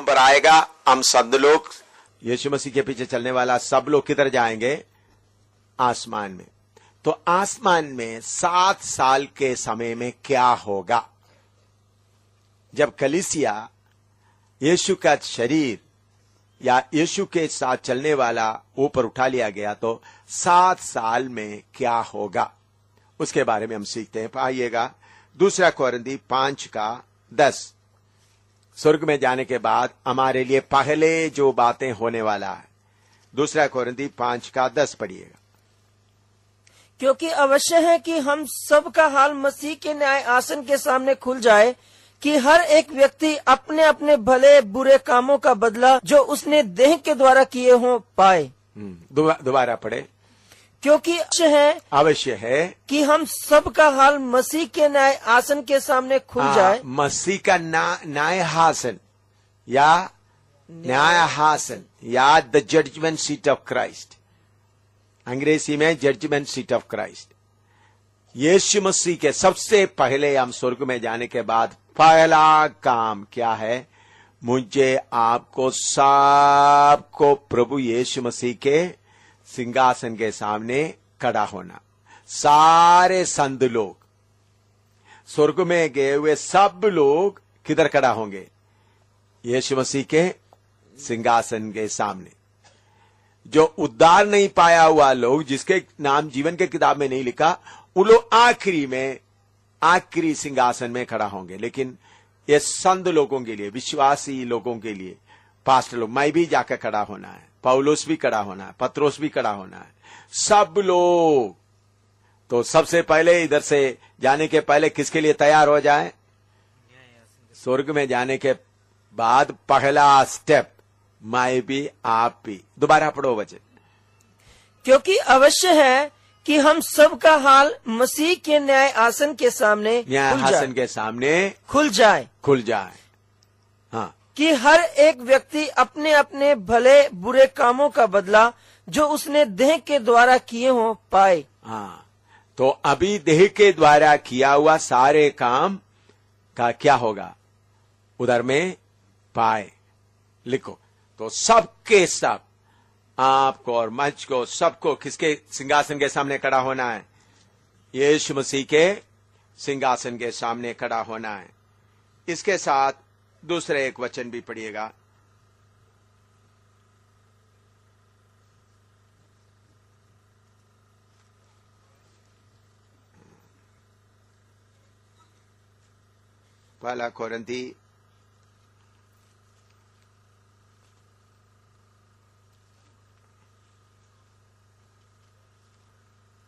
पर आएगा, हम संत लोग, यीशु मसीह के पीछे चलने वाला सब लोग किधर जाएंगे? आसमान में। तो आसमान में 7 साल के समय में क्या होगा? जब कलीसिया यीशु का शरीर या यीशु के साथ चलने वाला ऊपर उठा लिया गया, तो 7 साल में क्या होगा उसके बारे में हम सीखते हैं। पाइएगा 2 कोरिन्थी 5:10। स्वर्ग में जाने के बाद हमारे लिए पहले जो बातें होने वाला है, 2 कोरिन्थी 5:10 पढ़िएगा। क्योंकि अवश्य है कि हम सब का हाल मसीह के न्याय आसन के सामने खुल जाए, कि हर एक व्यक्ति अपने अपने भले बुरे कामों का बदला जो उसने देह के द्वारा किए हों पाए। दोबारा पढ़े। क्योंकि अवश्य है कि हम सब का हाल मसीह के न्याय आसन के सामने खुल जाए। मसीह का न्याय हासन या न्याय हासन या the judgement seat of Christ, अंग्रेजी में जजमेंट सीट ऑफ क्राइस्ट। यीशु मसीह के सबसे पहले हम स्वर्ग में जाने के बाद पहला काम क्या है? मुझे आपको सबको प्रभु यीशु मसीह के सिंहासन के सामने खड़ा होना। सारे संत लोग, स्वर्ग में गए हुए सब लोग किधर खड़ा होंगे? यीशु मसीह के सिंहासन के सामने। जो उद्धार नहीं पाया हुआ लोग, जिसके नाम जीवन के किताब में नहीं लिखा, उन लोग आखिरी में आखिरी सिंहासन में खड़ा होंगे। लेकिन ये संत लोगों के लिए, विश्वासी लोगों के लिए, पास्टर लोग, मैं भी जाकर खड़ा होना है, पौलुस भी खड़ा होना है, पत्रोस भी खड़ा होना है, सब लोग। तो सबसे पहले इधर से जाने के पहले किसके लिए तैयार हो जाए? स्वर्ग में जाने के बाद पहला स्टेप मैं भी आप भी। दोबारा पढ़ो वचन। क्योंकि अवश्य है कि हम सब का हाल मसीह के न्याय आसन के सामने खुल जाए। हाँ, कि हर एक व्यक्ति अपने अपने भले बुरे कामों का बदला जो उसने देह के द्वारा किए हों पाए। हाँ, तो अभी देह के द्वारा किया हुआ सारे काम का क्या होगा? उधर में पाए। लिखो। तो सबके सब, आपको और मुझको, सबको किसके सिंहासन के सामने खड़ा होना है? यीशु मसीह के सिंहासन के सामने खड़ा होना है। इसके साथ दूसरे एक वचन भी पढ़िएगा। पहला कोरिन्थी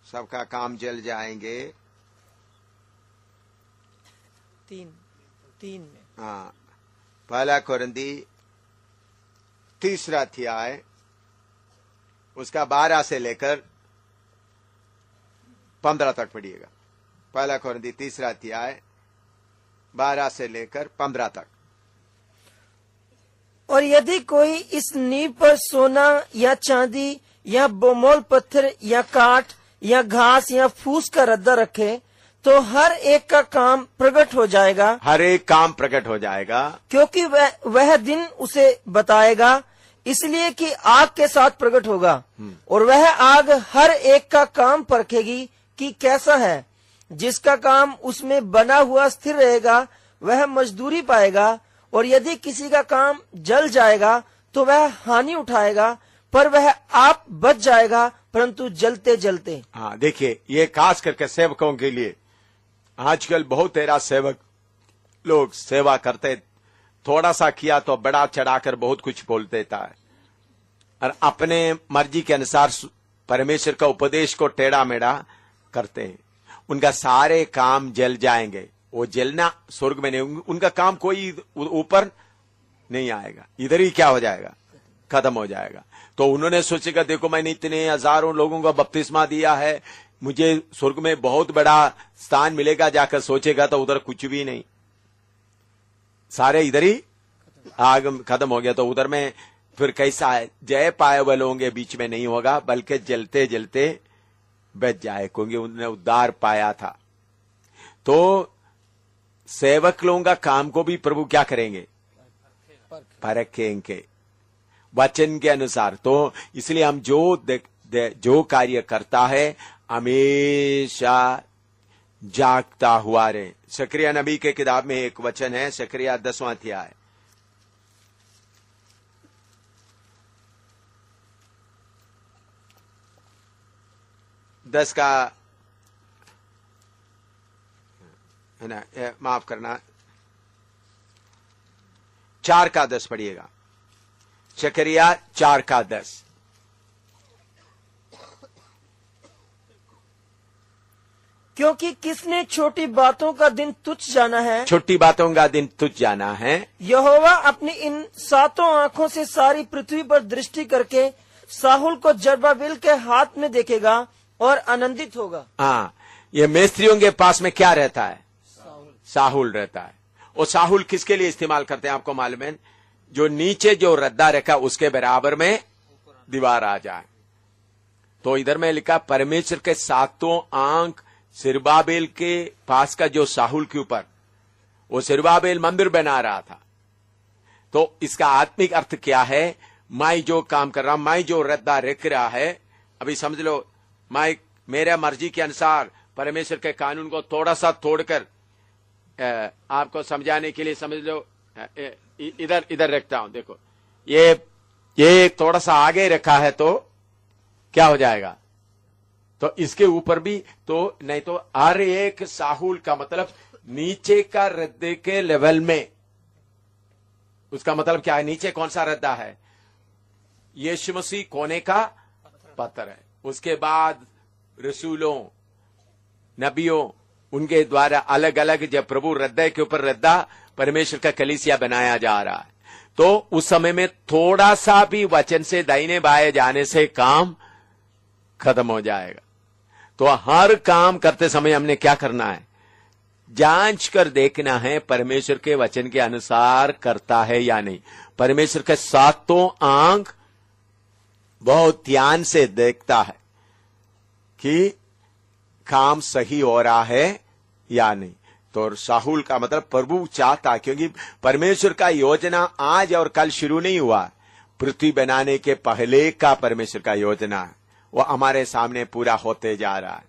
सबका काम जल जाएंगे। 3 में। हाँ, पहला कोरिन्थी 3 अध्याय उसका 12 से लेकर 15 तक पढ़िएगा। पहला कोरिन्थी 3 अध्याय 12 से लेकर 15 तक। और यदि कोई इस नींव पर सोना या चांदी या बोमोल पत्थर या काठ या घास या फूस का रद्दा रखे, तो हर एक का काम प्रकट हो जाएगा। हर एक काम प्रकट हो जाएगा, क्योंकि वह दिन उसे बताएगा, इसलिए कि आग के साथ प्रकट होगा। और वह आग हर एक का काम परखेगी कि कैसा है। जिसका काम उसमें बना हुआ स्थिर रहेगा, वह मजदूरी पाएगा। और यदि किसी का काम जल जाएगा तो वह हानि उठाएगा, पर वह आप बच जाएगा, परंतु जलते जलते। हाँ, देखिए, ये खास करके सेवकों के लिए। आजकल बहुत तेरा सेवक लोग सेवा करते, थोड़ा सा किया तो बड़ा चढ़ाकर बहुत कुछ बोल देता है और अपने मर्जी के अनुसार परमेश्वर का उपदेश को टेढ़ा मेढ़ा करते हैं। उनका सारे काम जल जाएंगे। वो जलना स्वर्ग में नहीं, उनका काम कोई ऊपर नहीं आएगा, इधर ही क्या हो जाएगा? खत्म हो जाएगा। तो उन्होंने सोचेगा, देखो मैंने इतने हजारों लोगों को बपतिस्मा दिया है, मुझे स्वर्ग में बहुत बड़ा स्थान मिलेगा। जाकर सोचेगा तो उधर कुछ भी नहीं, सारे इधर ही आग खत्म हो गया। तो उधर में फिर कैसा है? जय पाए हुए लोगों के बीच में नहीं होगा, बल्कि जलते जलते बच जाए, क्योंकि उन्होंने उद्धार पाया था। तो सेवक लोगों का काम को भी प्रभु क्या करेंगे? परखेंगे वचन के अनुसार। तो इसलिए हम जो कार्य करता है हमेशा जागता हुआ रहे। जकरिया नबी के किताब में एक वचन है, जकरिया 10वां अध्याय 10 का है ना, माफ करना 4 का 10 पढ़िएगा। जकरिया 4 का 10। क्योंकि किसने छोटी बातों का दिन तुच्छ जाना है, छोटी बातों का दिन तुच्छ जाना है, यहोवा अपनी इन 7 आंखों से सारी पृथ्वी पर दृष्टि करके साहुल को जरुब्बाबिल के हाथ में देखेगा और आनंदित होगा। हाँ, ये मिस्त्रियों के पास में क्या रहता है? साहुल रहता है। और साहुल किसके लिए इस्तेमाल करते हैं आपको मालूम है? जो नीचे जो रद्दा रखा उसके बराबर में दीवार आ जाए। तो इधर में लिखा परमेश्वर के 7 आंख जरुब्बाबिल के पास का जो साहुल के ऊपर, वो जरुब्बाबिल मंदिर बना रहा था। तो इसका आत्मिक अर्थ क्या है? मैं जो काम कर रहा हूं, मैं जो रद्दा रख रहा है, अभी समझ लो मैं मेरा मर्जी के अनुसार परमेश्वर के कानून को थोड़ा सा तोड़कर आपको समझाने के लिए समझ लो इधर इधर रखता हूं। देखो ये थोड़ा सा आगे रखा है तो क्या हो जाएगा? तो इसके ऊपर भी तो नहीं, तो हर एक साहुल का मतलब नीचे का रद्दे के लेवल में, उसका मतलब क्या है? नीचे कौन सा रद्दा है? यीशु मसीह कोने का पत्थर है। उसके बाद रसूलों, नबियों, उनके द्वारा अलग अलग जब प्रभु रद्दे के ऊपर रद्दा परमेश्वर का कलीसिया बनाया जा रहा है, तो उस समय में थोड़ा सा भी वचन से दाहिने बाएं जाने से काम खत्म हो जाएगा। तो हर काम करते समय हमने क्या करना है? जांच कर देखना है परमेश्वर के वचन के अनुसार करता है या नहीं। परमेश्वर के 7 आंख बहुत ध्यान से देखता है कि काम सही हो रहा है या नहीं। तो साहुल का मतलब प्रभु चाहता, क्योंकि परमेश्वर का योजना आज और कल शुरू नहीं हुआ, पृथ्वी बनाने के पहले का परमेश्वर का योजना है, वो हमारे सामने पूरा होते जा रहा है।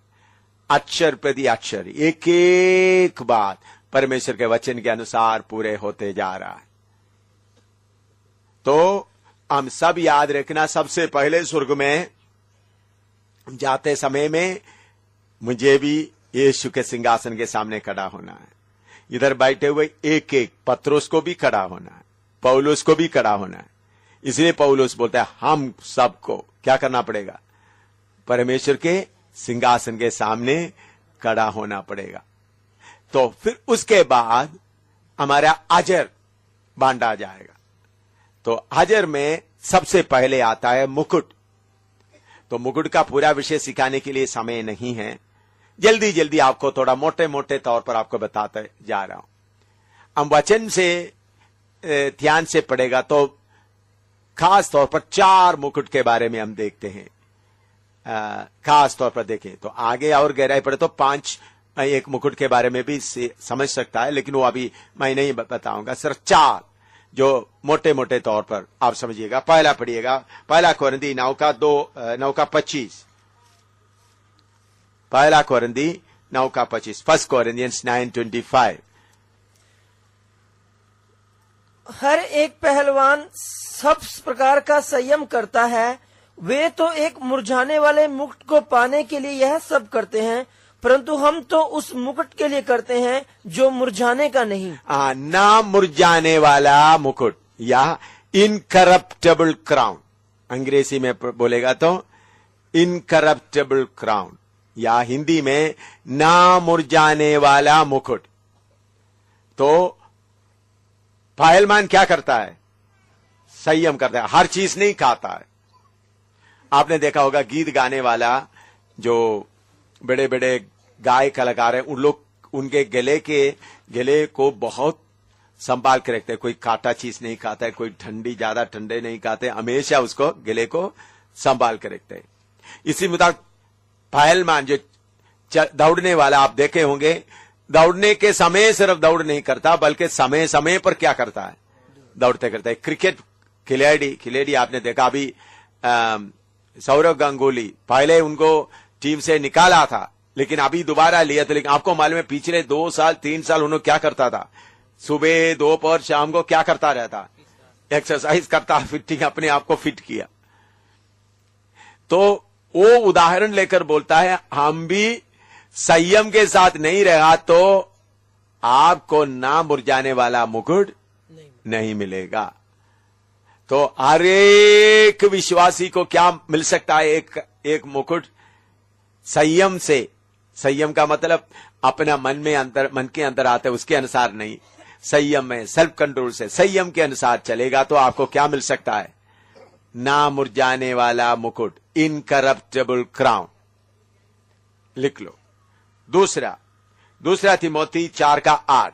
अक्षर प्रति अक्षर, एक एक बात परमेश्वर के वचन के अनुसार पूरे होते जा रहा है। तो हम सब याद रखना, सबसे पहले स्वर्ग में जाते समय में मुझे भी यीशु के सिंहासन के सामने खड़ा होना है। इधर बैठे हुए एक एक पत्रोस को भी खड़ा होना है, पौलुस को भी खड़ा होना है। इसलिए पौलुस बोलता है हम सबको क्या करना पड़ेगा? परमेश्वर के सिंहासन के सामने खड़ा होना पड़ेगा। तो फिर उसके बाद हमारा अजर बांटा जाएगा। तो अजर में सबसे पहले आता है मुकुट। तो मुकुट का पूरा विषय सिखाने के लिए समय नहीं है, जल्दी जल्दी आपको थोड़ा मोटे मोटे तौर पर आपको बताते जा रहा हूं। हम वचन से ध्यान से पढ़ेगा तो खास तौर पर 4 मुकुट के बारे में हम देखते हैं। खास तौर पर देखें तो आगे और गहराई पड़े तो 5 एक मुकुट के बारे में भी समझ सकता है, लेकिन वो अभी मैं नहीं बताऊंगा। सिर्फ 4 जो मोटे मोटे तौर पर आप समझिएगा। पहला पढ़िएगा, पहला कोरिन्थी 9:25। पहला कोरिन्थी 9:25, 1 Corinthians 9:25। हर एक पहलवान सब प्रकार का संयम करता है। वे तो एक मुरझाने वाले मुकुट को पाने के लिए यह सब करते हैं, परंतु हम तो उस मुकुट के लिए करते हैं जो मुरझाने का नहीं। ना मुरझाने वाला मुकुट या इनकरप्टेबल क्राउन, अंग्रेजी में बोलेगा तो इनकरप्टेबल क्राउन, या हिंदी में ना मुरझाने वाला मुकुट। तो पहलवान क्या करता है? संयम करता है, हर चीज नहीं खाता है। आपने देखा होगा गीत गाने वाला, जो बड़े बड़े गाय कलाकार हैं, उन लोग उनके गले को बहुत संभाल के रखते हैं। कोई काटा चीज नहीं खाता है, कोई ज्यादा ठंडे नहीं खाते, हमेशा उसको गले को संभाल के रखते हैं। इसी मुताबिक पहलवान जो दौड़ने वाला आप देखे होंगे, दौड़ने के समय सिर्फ दौड़ नहीं करता, बल्कि समय समय पर क्या करता है? दौड़ते करते। क्रिकेट खिलाड़ी आपने देखा अभी सौरव गांगुली, पहले उनको टीम से निकाला था लेकिन अभी दोबारा लिया था। लेकिन आपको मालूम है पिछले 2 साल 3 साल उन्होंने क्या करता था, सुबह दोपहर शाम को क्या करता रहता, एक्सरसाइज करता, फिटिंग अपने आप को फिट किया। तो वो उदाहरण लेकर बोलता है हम भी संयम के साथ नहीं रहा तो आपको ना मुरझाने वाला मुकुट नहीं मिलेगा। तो हर एक विश्वासी को क्या मिल सकता है, एक मुकुट संयम से। संयम का मतलब अपना मन के अंदर आता है उसके अनुसार नहीं, संयम में सेल्फ कंट्रोल से संयम के अनुसार चलेगा तो आपको क्या मिल सकता है, ना मुरझाने वाला मुकुट, इनकरप्टेबल क्राउन। लिख लो। दूसरा तिमोथी 4:8,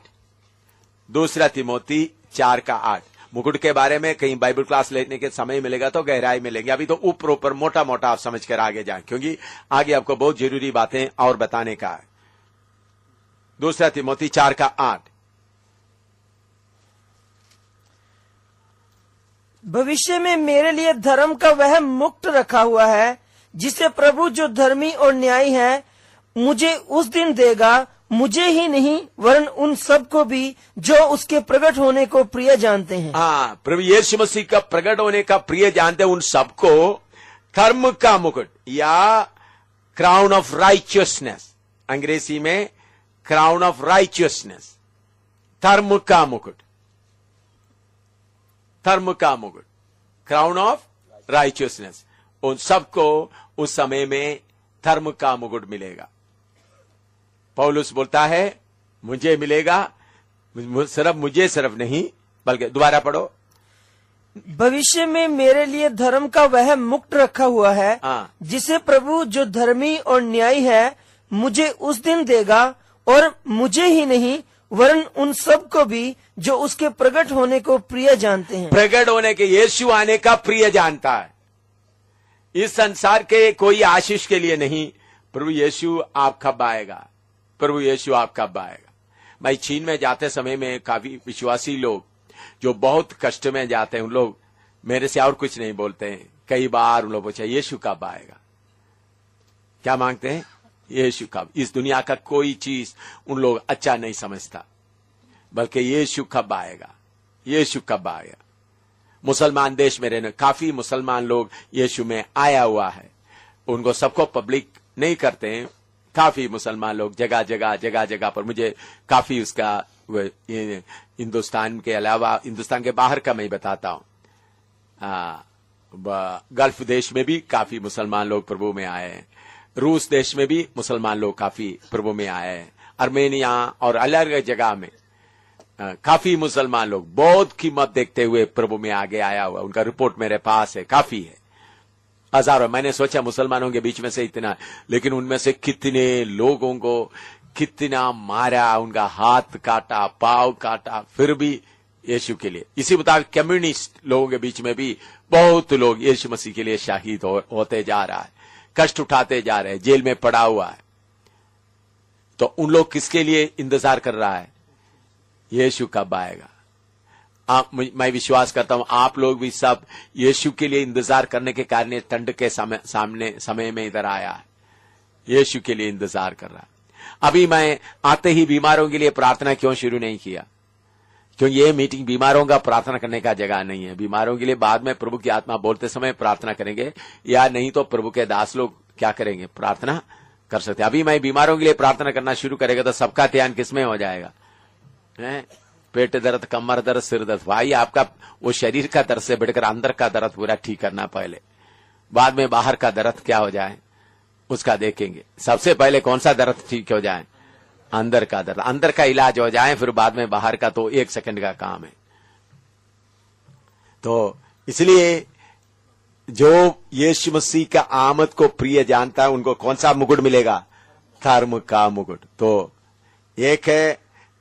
दूसरा तिमोथी 4:8। मुकुट के बारे में कहीं बाइबल क्लास लेने के समय मिलेगा तो गहराई में लेंगे, अभी तो ऊपर मोटा मोटा आप समझ कर आगे जाएं, क्योंकि आगे आपको बहुत जरूरी बातें और बताने का है। दूसरा तिमोथी 4:8। भविष्य में मेरे लिए धर्म का वह मुकुट रखा हुआ है जिसे प्रभु जो धर्मी और न्यायी है मुझे उस दिन देगा, मुझे ही नहीं वरन उन सबको भी जो उसके प्रकट होने को प्रिय जानते हैं। हाँ, प्रभु यीशु मसीह का प्रकट होने का प्रिय जानते हैं उन सबको धर्म का मुकुट या क्राउन ऑफ राइचियसनेस, अंग्रेजी में क्राउन ऑफ राइचियसनेस, धर्म का मुकुट, धर्म का मुकुट, क्राउन ऑफ राइचियसनेस। उन सबको उस समय में धर्म का मुकुट मिलेगा। पौलुस बोलता है मुझे मिलेगा, सिर्फ नहीं बल्कि, दोबारा पढ़ो। भविष्य में मेरे लिए धर्म का वह मुकुट रखा हुआ है जिसे प्रभु जो धर्मी और न्यायी है मुझे उस दिन देगा, और मुझे ही नहीं वरन उन सबको भी जो उसके प्रकट होने को प्रिय जानते हैं। प्रकट होने के, यीशु आने का प्रिय जानता है। इस संसार के कोई आशीष के लिए नहीं, प्रभु यीशु आप कब आएगा, प्रभु यीशु आप कब आएगा। मैं चीन में जाते समय में काफी विश्वासी लोग जो बहुत कष्ट में जाते हैं, उन लोग मेरे से और कुछ नहीं बोलते हैं। कई बार उन लोग पूछा यीशु कब आएगा, क्या मांगते हैं, यीशु कब। इस दुनिया का कोई चीज उन लोग अच्छा नहीं समझता, बल्कि यीशु कब आएगा, यीशु कब आएगा। मुसलमान देश में रहने काफी मुसलमान लोग यीशु में आया हुआ है, उनको सबको पब्लिक नहीं करते हैं। काफी मुसलमान लोग जगह जगह पर, मुझे काफी उसका हिंदुस्तान के अलावा, हिंदुस्तान के बाहर का मैं बताता हूं, गल्फ देश में भी काफी मुसलमान लोग प्रभु में आए हैं, रूस देश में भी मुसलमान लोग काफी प्रभु में आए हैं, अर्मेनिया और अलग अलग जगह में काफी मुसलमान लोग बहुत कीमत देखते हुए प्रभु में आगे आया हुआ, उनका रिपोर्ट मेरे पास है, काफी है, हजारों। मैंने सोचा मुसलमानों के बीच में से इतना, लेकिन उनमें से कितने लोगों को कितना मारा, उनका हाथ काटा, पांव काटा, फिर भी यीशु के लिए। इसी मुताबिक कम्युनिस्ट लोगों के बीच में भी बहुत लोग यीशु मसीह के लिए शहीद होते जा रहा है, कष्ट उठाते जा रहे हैं, जेल में पड़ा हुआ है। तो उन लोग किसके लिए इंतजार कर रहा है, यीशु कब आएगा। मैं विश्वास करता हूं आप लोग भी सब यीशु के लिए इंतजार करने के कारण ठंड के समय में इधर आया है, यीशु के लिए इंतजार कर रहा है। अभी मैं आते ही बीमारों के लिए प्रार्थना क्यों शुरू नहीं किया, क्योंकि ये मीटिंग बीमारों का प्रार्थना करने का जगह नहीं है। बीमारों के लिए बाद में प्रभु की आत्मा बोलते समय प्रार्थना करेंगे, या नहीं तो प्रभु के दास लोग क्या करेंगे, प्रार्थना कर सकते। अभी मैं बीमारों के लिए प्रार्थना करना शुरू करेगा तो सबका ध्यान किसमें हो जाएगा, पेट दर्द, कमर दर्द, सिर दर्द। भाई आपका वो शरीर का दर्द से बढ़कर अंदर का दर्द पूरा ठीक करना पहले, बाद में बाहर का दर्द क्या हो जाए उसका देखेंगे। सबसे पहले कौन सा दर्द ठीक हो जाए, अंदर का दर्द, अंदर का इलाज हो जाए, फिर बाद में बाहर का तो 1 सेकंड का काम है। तो इसलिए जो यीशु मसीह का आमद को प्रिय जानता है उनको कौन सा मुकुट मिलेगा, धर्म का मुकुट। तो एक है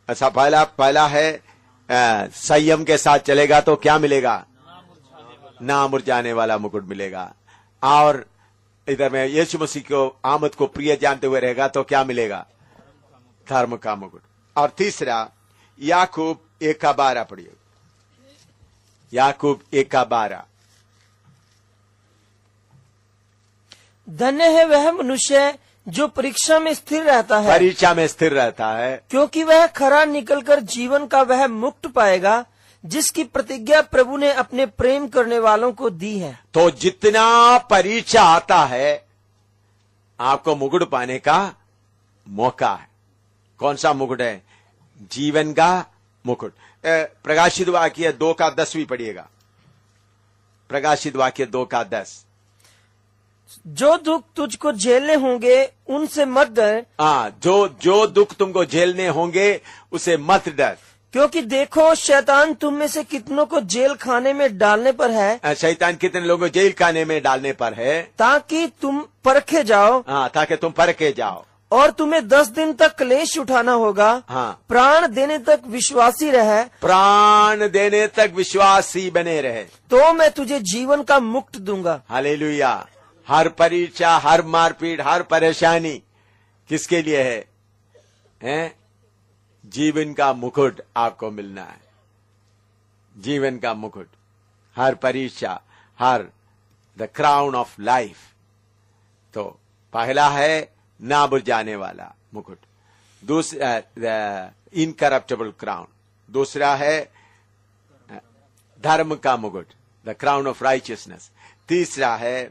ऐसा, पहला है संयम के साथ चलेगा तो क्या मिलेगा, ना मुरझाने वाला मुकुट मिलेगा। और इधर में यीशु मसीह को आमद को प्रिय जानते हुए रहेगा तो क्या मिलेगा, धर्म का मुकुट। और तीसरा याकूब 1:12 पढ़िए। याकूब 1:12। धन्य है वह मनुष्य जो परीक्षा में स्थिर रहता है, परीक्षा में स्थिर रहता है, क्योंकि वह खरा निकलकर जीवन का वह मुक्त पाएगा जिसकी प्रतिज्ञा प्रभु ने अपने प्रेम करने वालों को दी है। तो जितना परीक्षा आता है आपको मुकुट पाने का मौका है। कौन सा मुकुट है? जीवन का मुकुट। प्रकाशित वाक्य 2:10 पढ़िएगा। प्रकाशित वाक्य 2:10। जो दुख तुझको झेलने होंगे उनसे मत डर। हाँ, जो दुख तुमको झेलने होंगे उसे मत डर, क्योंकि देखो शैतान तुम में से कितनों को जेल खाने में डालने पर है। शैतान कितने लोगों को जेल खाने में डालने पर है, ताकि तुम परखे जाओ। हाँ, ताकि तुम परखे जाओ। और तुम्हें 10 दिन तक क्लेश उठाना होगा। हाँ, प्राण देने तक विश्वासी रहे। प्राण देने तक विश्वासी बने रहे तो मैं तुझे जीवन का मुक्त दूंगा। हालेलुया। हर परीक्षा, हर मारपीट, हर परेशानी किसके लिए है? हैं? जीवन का मुकुट आपको मिलना है। जीवन का मुकुट, हर परीक्षा, हर द क्राउन ऑफ लाइफ। तो पहला है ना बुझ जाने वाला मुकुट, दूसरा इनकरप्टेबल क्राउन, दूसरा है धर्म का मुकुट, द क्राउन ऑफ राइचियसनेस, तीसरा है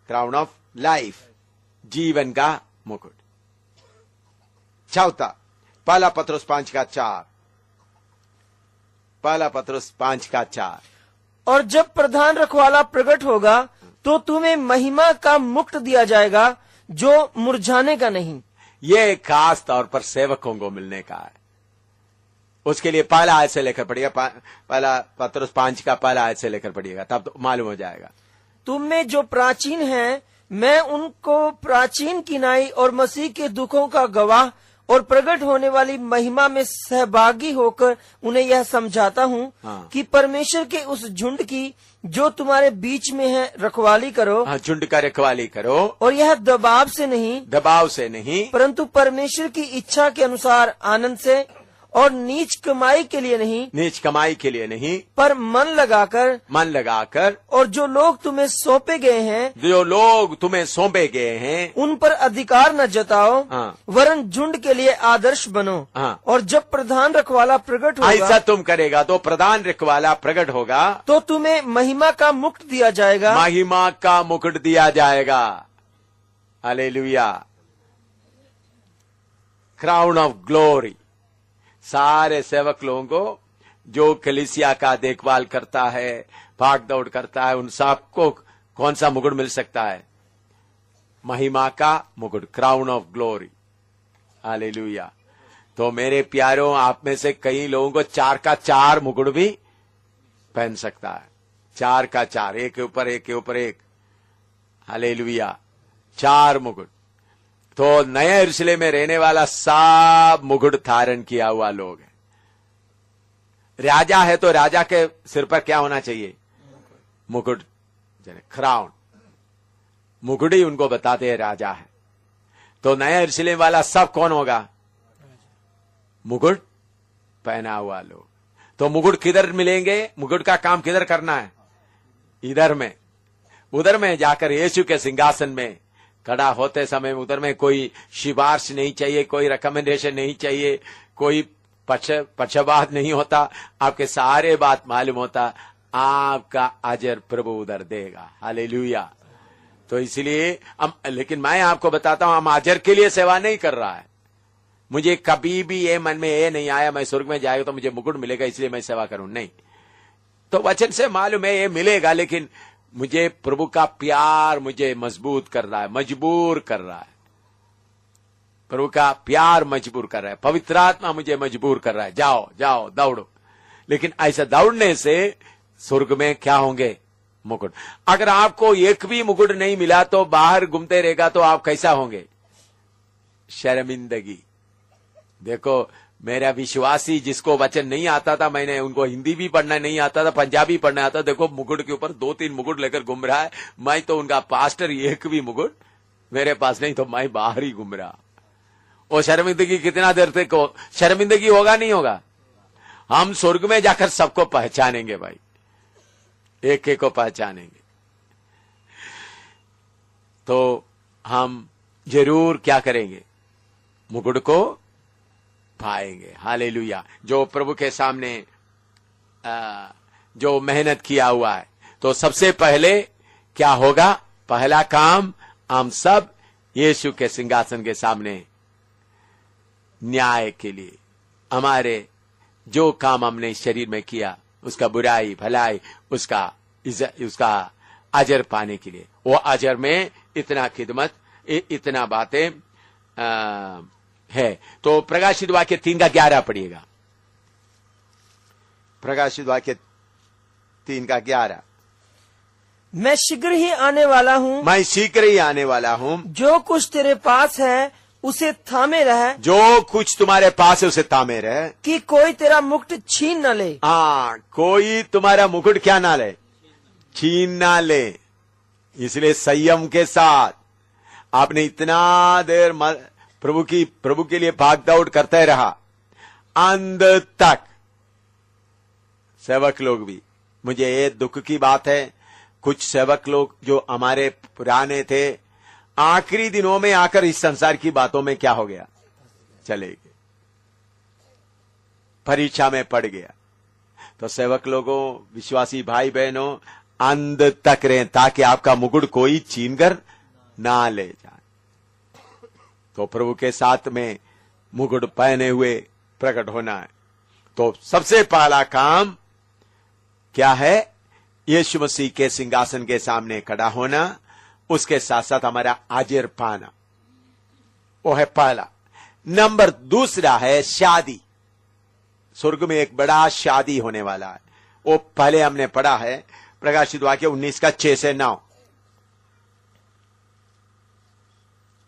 क्राउन ऑफ लाइफ, जीवन का मुकुट। चौथा पहला पत्रुस 5:4, पहला पत्रुस 5:4। और जब प्रधान रखवाला प्रकट होगा तो तुम्हें महिमा का मुक्त दिया जाएगा जो मुरझाने का नहीं। ये खास तौर पर सेवकों को मिलने का है। उसके लिए पहला आयत से लेकर पढ़िएगा, पहला पत्रुस 5 का पहला आयत से लेकर पढ़िएगा, तब तो मालूम हो जाएगा। तुम में जो प्राचीन हैं, मैं उनको प्राचीन किनाई और मसीह के दुखों का गवाह और प्रकट होने वाली महिमा में सहभागी होकर उन्हें यह समझाता हूँ हाँ। कि परमेश्वर के उस झुंड की जो तुम्हारे बीच में है रखवाली करो। हाँ, झुंड का रखवाली करो, और यह दबाव से नहीं, दबाव से नहीं, परंतु परमेश्वर की इच्छा के अनुसार आनंद से, और नीच कमाई के लिए नहीं, नीच कमाई के लिए नहीं, पर मन लगाकर। और जो लोग तुम्हें सौंपे गए हैं, जो लोग तुम्हें सौंपे गए हैं, उन पर अधिकार न जताओ, हाँ। वरन झुंड के लिए आदर्श बनो। हाँ। और जब प्रधान रखवाला प्रकट होगा, ऐसा तुम करेगा तो प्रधान रखवाला प्रकट होगा, तो तुम्हें महिमा का मुक्त दिया जाएगा। महिमा का मुकुट दिया जाएगा। हालेलुया। Crown of glory. सारे सेवक लोगों को जो कलीसिया का देखभाल करता है, भाग दौड़ करता है, उन सबको कौन सा मुकुट मिल सकता है? महिमा का मुकुट, क्राउन ऑफ ग्लोरी। हालेलुया। तो मेरे प्यारों, आप में से कई लोगों को 4 का 4 मुकुट भी पहन सकता है। 4 का 4, एक के ऊपर एक के ऊपर एक। हालेलुया। 4 मुकुट। तो नए यरूशलेम में रहने वाला सब मुकुट धारण किया हुआ लोग है। राजा है तो राजा के सिर पर क्या होना चाहिए? मुकुट, क्राउन। मुकुट ही उनको बताते हैं राजा है। तो नया यरूशलेम वाला सब कौन होगा? मुकुट पहना हुआ लोग। तो मुकुट किधर मिलेंगे? मुकुट का काम किधर करना है? इधर में। उधर में जाकर यीशु के सिंहासन में खड़ा होते समय उधर में कोई सिफारिश नहीं चाहिए, कोई रिकमेंडेशन नहीं चाहिए, कोई पक्षपात नहीं होता। आपके सारे बात मालूम होता, आपका अजर प्रभु उधर देगा। हालेलुया। तो इसलिए लेकिन मैं आपको बताता हूं, हम अजर के लिए सेवा नहीं कर रहा है। मुझे कभी भी ये मन में ये नहीं आया मैं स्वर्ग में जाएगा तो मुझे मुकुट मिलेगा इसलिए मैं सेवा करूं, नहीं। तो वचन से मालूम है ये मिलेगा, लेकिन मुझे प्रभु का प्यार मुझे मजबूत कर रहा है, मजबूर कर रहा है। प्रभु का प्यार मजबूर कर रहा है, पवित्र आत्मा मुझे मजबूर कर रहा है, जाओ जाओ दौड़ो। लेकिन ऐसा दौड़ने से स्वर्ग में क्या होंगे? मुकुट। अगर आपको एक भी मुकुट नहीं मिला तो बाहर घूमते रहेगा तो आप कैसा होंगे? शर्मिंदगी। देखो, मेरा विश्वासी जिसको वचन नहीं आता था, मैंने उनको हिंदी भी पढ़ना नहीं आता था, पंजाबी पढ़ना आता, देखो मुकुट के ऊपर 2-3 मुकुट लेकर घूम रहा है। मैं तो उनका पास्टर, एक भी मुकुट मेरे पास नहीं, तो मैं बाहर ही घूम रहा। और शर्मिंदगी कितना देर तक हो? शर्मिंदगी होगा नहीं होगा? हम स्वर्ग में जाकर सबको पहचानेंगे भाई। एक एक को पहचानेंगे, तो हम जरूर क्या करेंगे, मुकुट को पाएंगे। हालेलुया। जो प्रभु के सामने जो मेहनत किया हुआ है, तो सबसे पहले क्या होगा, पहला काम हम सब यीशु के सिंहासन के सामने न्याय के लिए, हमारे जो काम हमने इस शरीर में किया उसका बुराई भलाई उसका अजर पाने के लिए, वो अजर में इतना खिदमत इतना बातें है। तो प्रकाशित वाक्य 3:11 पढ़िएगा। प्रकाशित वाक्य 3:11। मैं शीघ्र ही आने वाला हूँ, मैं शीघ्र ही आने वाला हूँ, जो कुछ तेरे पास है उसे थामे रह, जो कुछ तुम्हारे पास है उसे थामे रहे, कि कोई तेरा मुकुट छीन न ले। हाँ, कोई तुम्हारा मुकुट क्या ना ले, छीन ना ले। इसलिए संयम के साथ आपने इतना देर प्रभु के लिए भाग दौड़ करते रहा, अंत तक। सेवक लोग भी, मुझे ये दुख की बात है, कुछ सेवक लोग जो हमारे पुराने थे, आखिरी दिनों में आकर इस संसार की बातों में क्या हो गया, चले गए, परीक्षा में पड़ गया। तो सेवक लोगों, विश्वासी भाई बहनों, अंत तक रहें ताकि आपका मुकुट कोई छीनकर ना ले जाए। तो प्रभु के साथ में मुकुट पहने हुए प्रकट होना है। तो सबसे पहला काम क्या है, यीशु मसीह के सिंहासन के सामने खड़ा होना, उसके साथ साथ हमारा अजर पाना, वो है पहला। नंबर दूसरा है शादी। स्वर्ग में एक बड़ा शादी होने वाला है, वो पहले हमने पढ़ा है प्रकाशित वाक्य 19:6-9।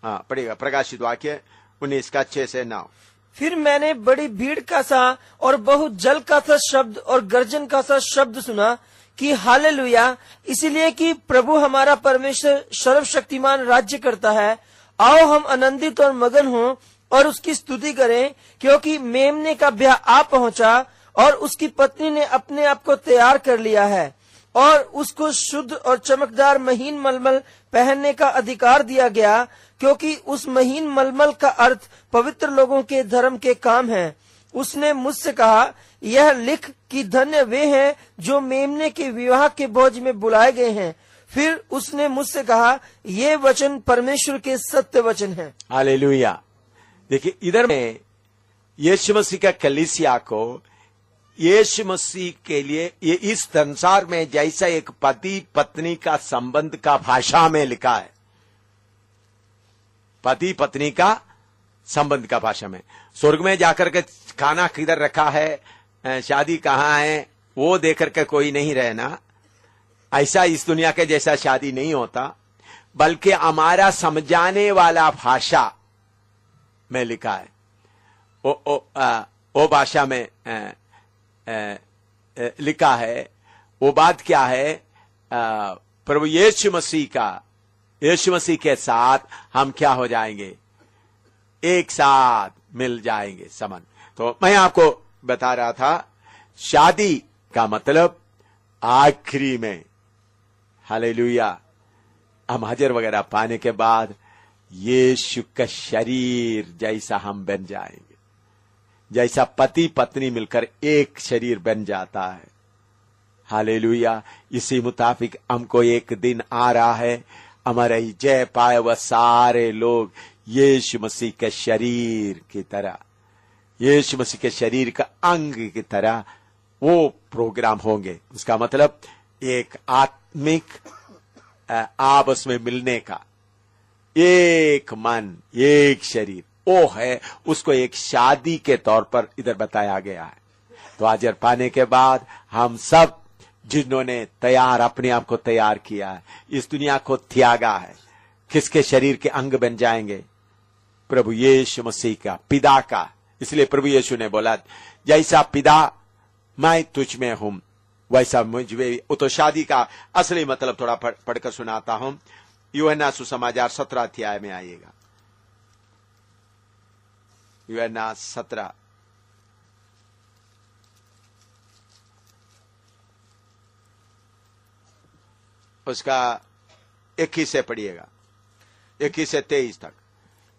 हाँ, पढ़ेगा प्रकाशित वाक्य 19:6-9। फिर मैंने बड़ी भीड़ का सा और बहुत जल का सा शब्द और गर्जन का सा शब्द सुना कि हालेलुया, इसलिए कि प्रभु हमारा परमेश्वर सर्वशक्तिमान राज्य करता है। आओ हम आनंदित और मगन हों और उसकी स्तुति करें, क्योंकि मेमने का ब्याह आ पहुंचा और उसकी पत्नी ने अपने आप को तैयार कर लिया है, और उसको शुद्ध और चमकदार महीन मलमल पहनने का अधिकार दिया गया, क्योंकि उस महीन मलमल का अर्थ पवित्र लोगों के धर्म के काम है। उसने मुझसे कहा, यह लिख कि धन्य वे हैं जो मेमने के विवाह के भोज में बुलाए गए हैं। फिर उसने मुझसे कहा, ये वचन परमेश्वर के सत्य वचन हैं। हालेलुया। देखिए, इधर में यीशु मसीह का कलीसिया को, यीशु मसीह के लिए ये इस संसार में जैसा एक पति पत्नी का संबंध का भाषा में लिखा है, पति पत्नी का संबंध का भाषा में, स्वर्ग में जाकर के खाना किधर रखा है, शादी कहाँ है, वो देकर के कोई नहीं रहना, ऐसा इस दुनिया के जैसा शादी नहीं होता, बल्कि हमारा समझाने वाला भाषा में लिखा है। वो भाषा में लिखा है। वो बात क्या है, प्रभु यीशु मसीह के साथ हम क्या हो जाएंगे, एक साथ मिल जाएंगे समन। तो मैं आपको बता रहा था, शादी का मतलब आखिरी में, हालेलुया, हम हजर वगैरह पाने के बाद यीशु का शरीर जैसा हम बन जाएंगे, जैसा पति पत्नी मिलकर एक शरीर बन जाता है। हालेलुया। इसी मुताबिक हमको एक दिन आ रहा है, हमारा ही जय पाए वह सारे लोग यीशु मसीह के शरीर की तरह, यीशु मसीह के शरीर का अंग की तरह वो प्रोग्राम होंगे। उसका मतलब एक आत्मिक आपस में मिलने का, एक मन एक शरीर, वो है, उसको एक शादी के तौर पर इधर बताया गया है। तो अजर पाने के बाद हम सब जिन्होंने तैयार अपने आप को तैयार किया है, इस दुनिया को त्यागा है, किसके शरीर के अंग बन जाएंगे, प्रभु यीशु मसीह का, पिता का। इसलिए प्रभु यीशु ने बोला, जैसा पिता मैं तुझ में हूं वैसा मुझ में। वो तो शादी का असली मतलब थोड़ा पढ़कर सुनाता हूं। यूहन्ना सुसमाचार 17 अध्याय में आइएगा, यूहन्ना 17। उसका 21 से पढ़िएगा, 21 से 23 तक।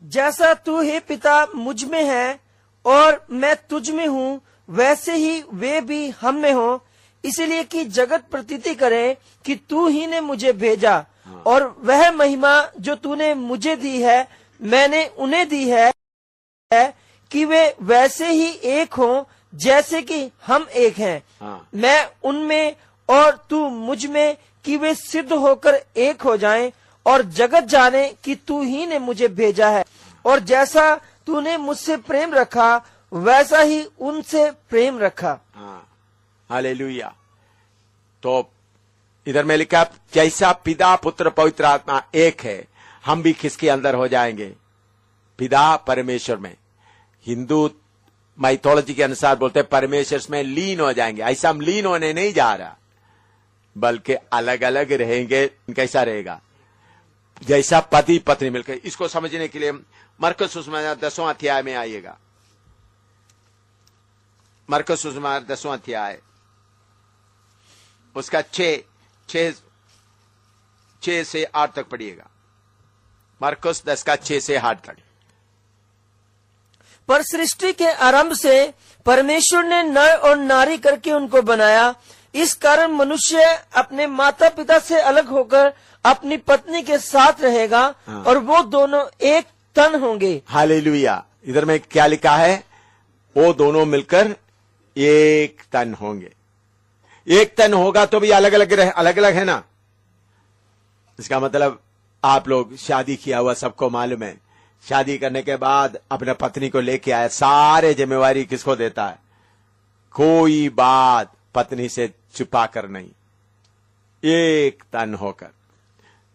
जैसा तू हे पिता मुझ में है और मैं तुझ में हूँ, वैसे ही वे भी हम में हो, इसलिए कि जगत प्रतीति करे कि तू ही ने मुझे भेजा। और वह महिमा जो तूने मुझे दी है, मैंने उन्हें दी है कि वे वैसे ही एक हों जैसे कि हम एक हैं। मैं उनमें और तू मुझ में, कि वे सिद्ध होकर एक हो जाएं, और जगत जाने कि तू ही ने मुझे भेजा है। और जैसा तूने मुझसे प्रेम रखा, वैसा ही उनसे प्रेम रखा। हालेलुया। तो इधर में लिखा, जैसा पिता पुत्र पवित्र आत्मा एक है, हम भी किसके अंदर हो जाएंगे? पिता परमेश्वर में। हिंदू माइथोलॉजी के अनुसार बोलते हैं परमेश्वर में लीन हो जाएंगे। ऐसा हम लीन होने नहीं जा रहा, बल्कि अलग अलग रहेंगे। कैसा रहेगा? जैसा पति पत्नी मिलकर। इसको समझने के लिए मरकुस सुसमाचार 10वां अध्याय में आइएगा। मरकुस सुसमाचार 10वां अध्याय, उसका 6 से 8 तक पढ़िएगा। मरकुस 10 का 6 से 8 तक। पर सृष्टि के आरंभ से परमेश्वर ने नर और नारी करके उनको बनाया। इस कारण मनुष्य अपने माता पिता से अलग होकर अपनी पत्नी के साथ रहेगा, और वो दोनों एक तन होंगे। हालेलुया। इधर में क्या लिखा है? वो दोनों मिलकर एक तन होंगे। एक तन होगा तो भी अलग अलग है ना। इसका मतलब आप लोग शादी किया हुआ सबको मालूम है, शादी करने के बाद अपने पत्नी को लेके आए, सारे जिम्मेवारी किसको देता है? कोई बात पत्नी से छुपा कर नहीं, एक तन होकर।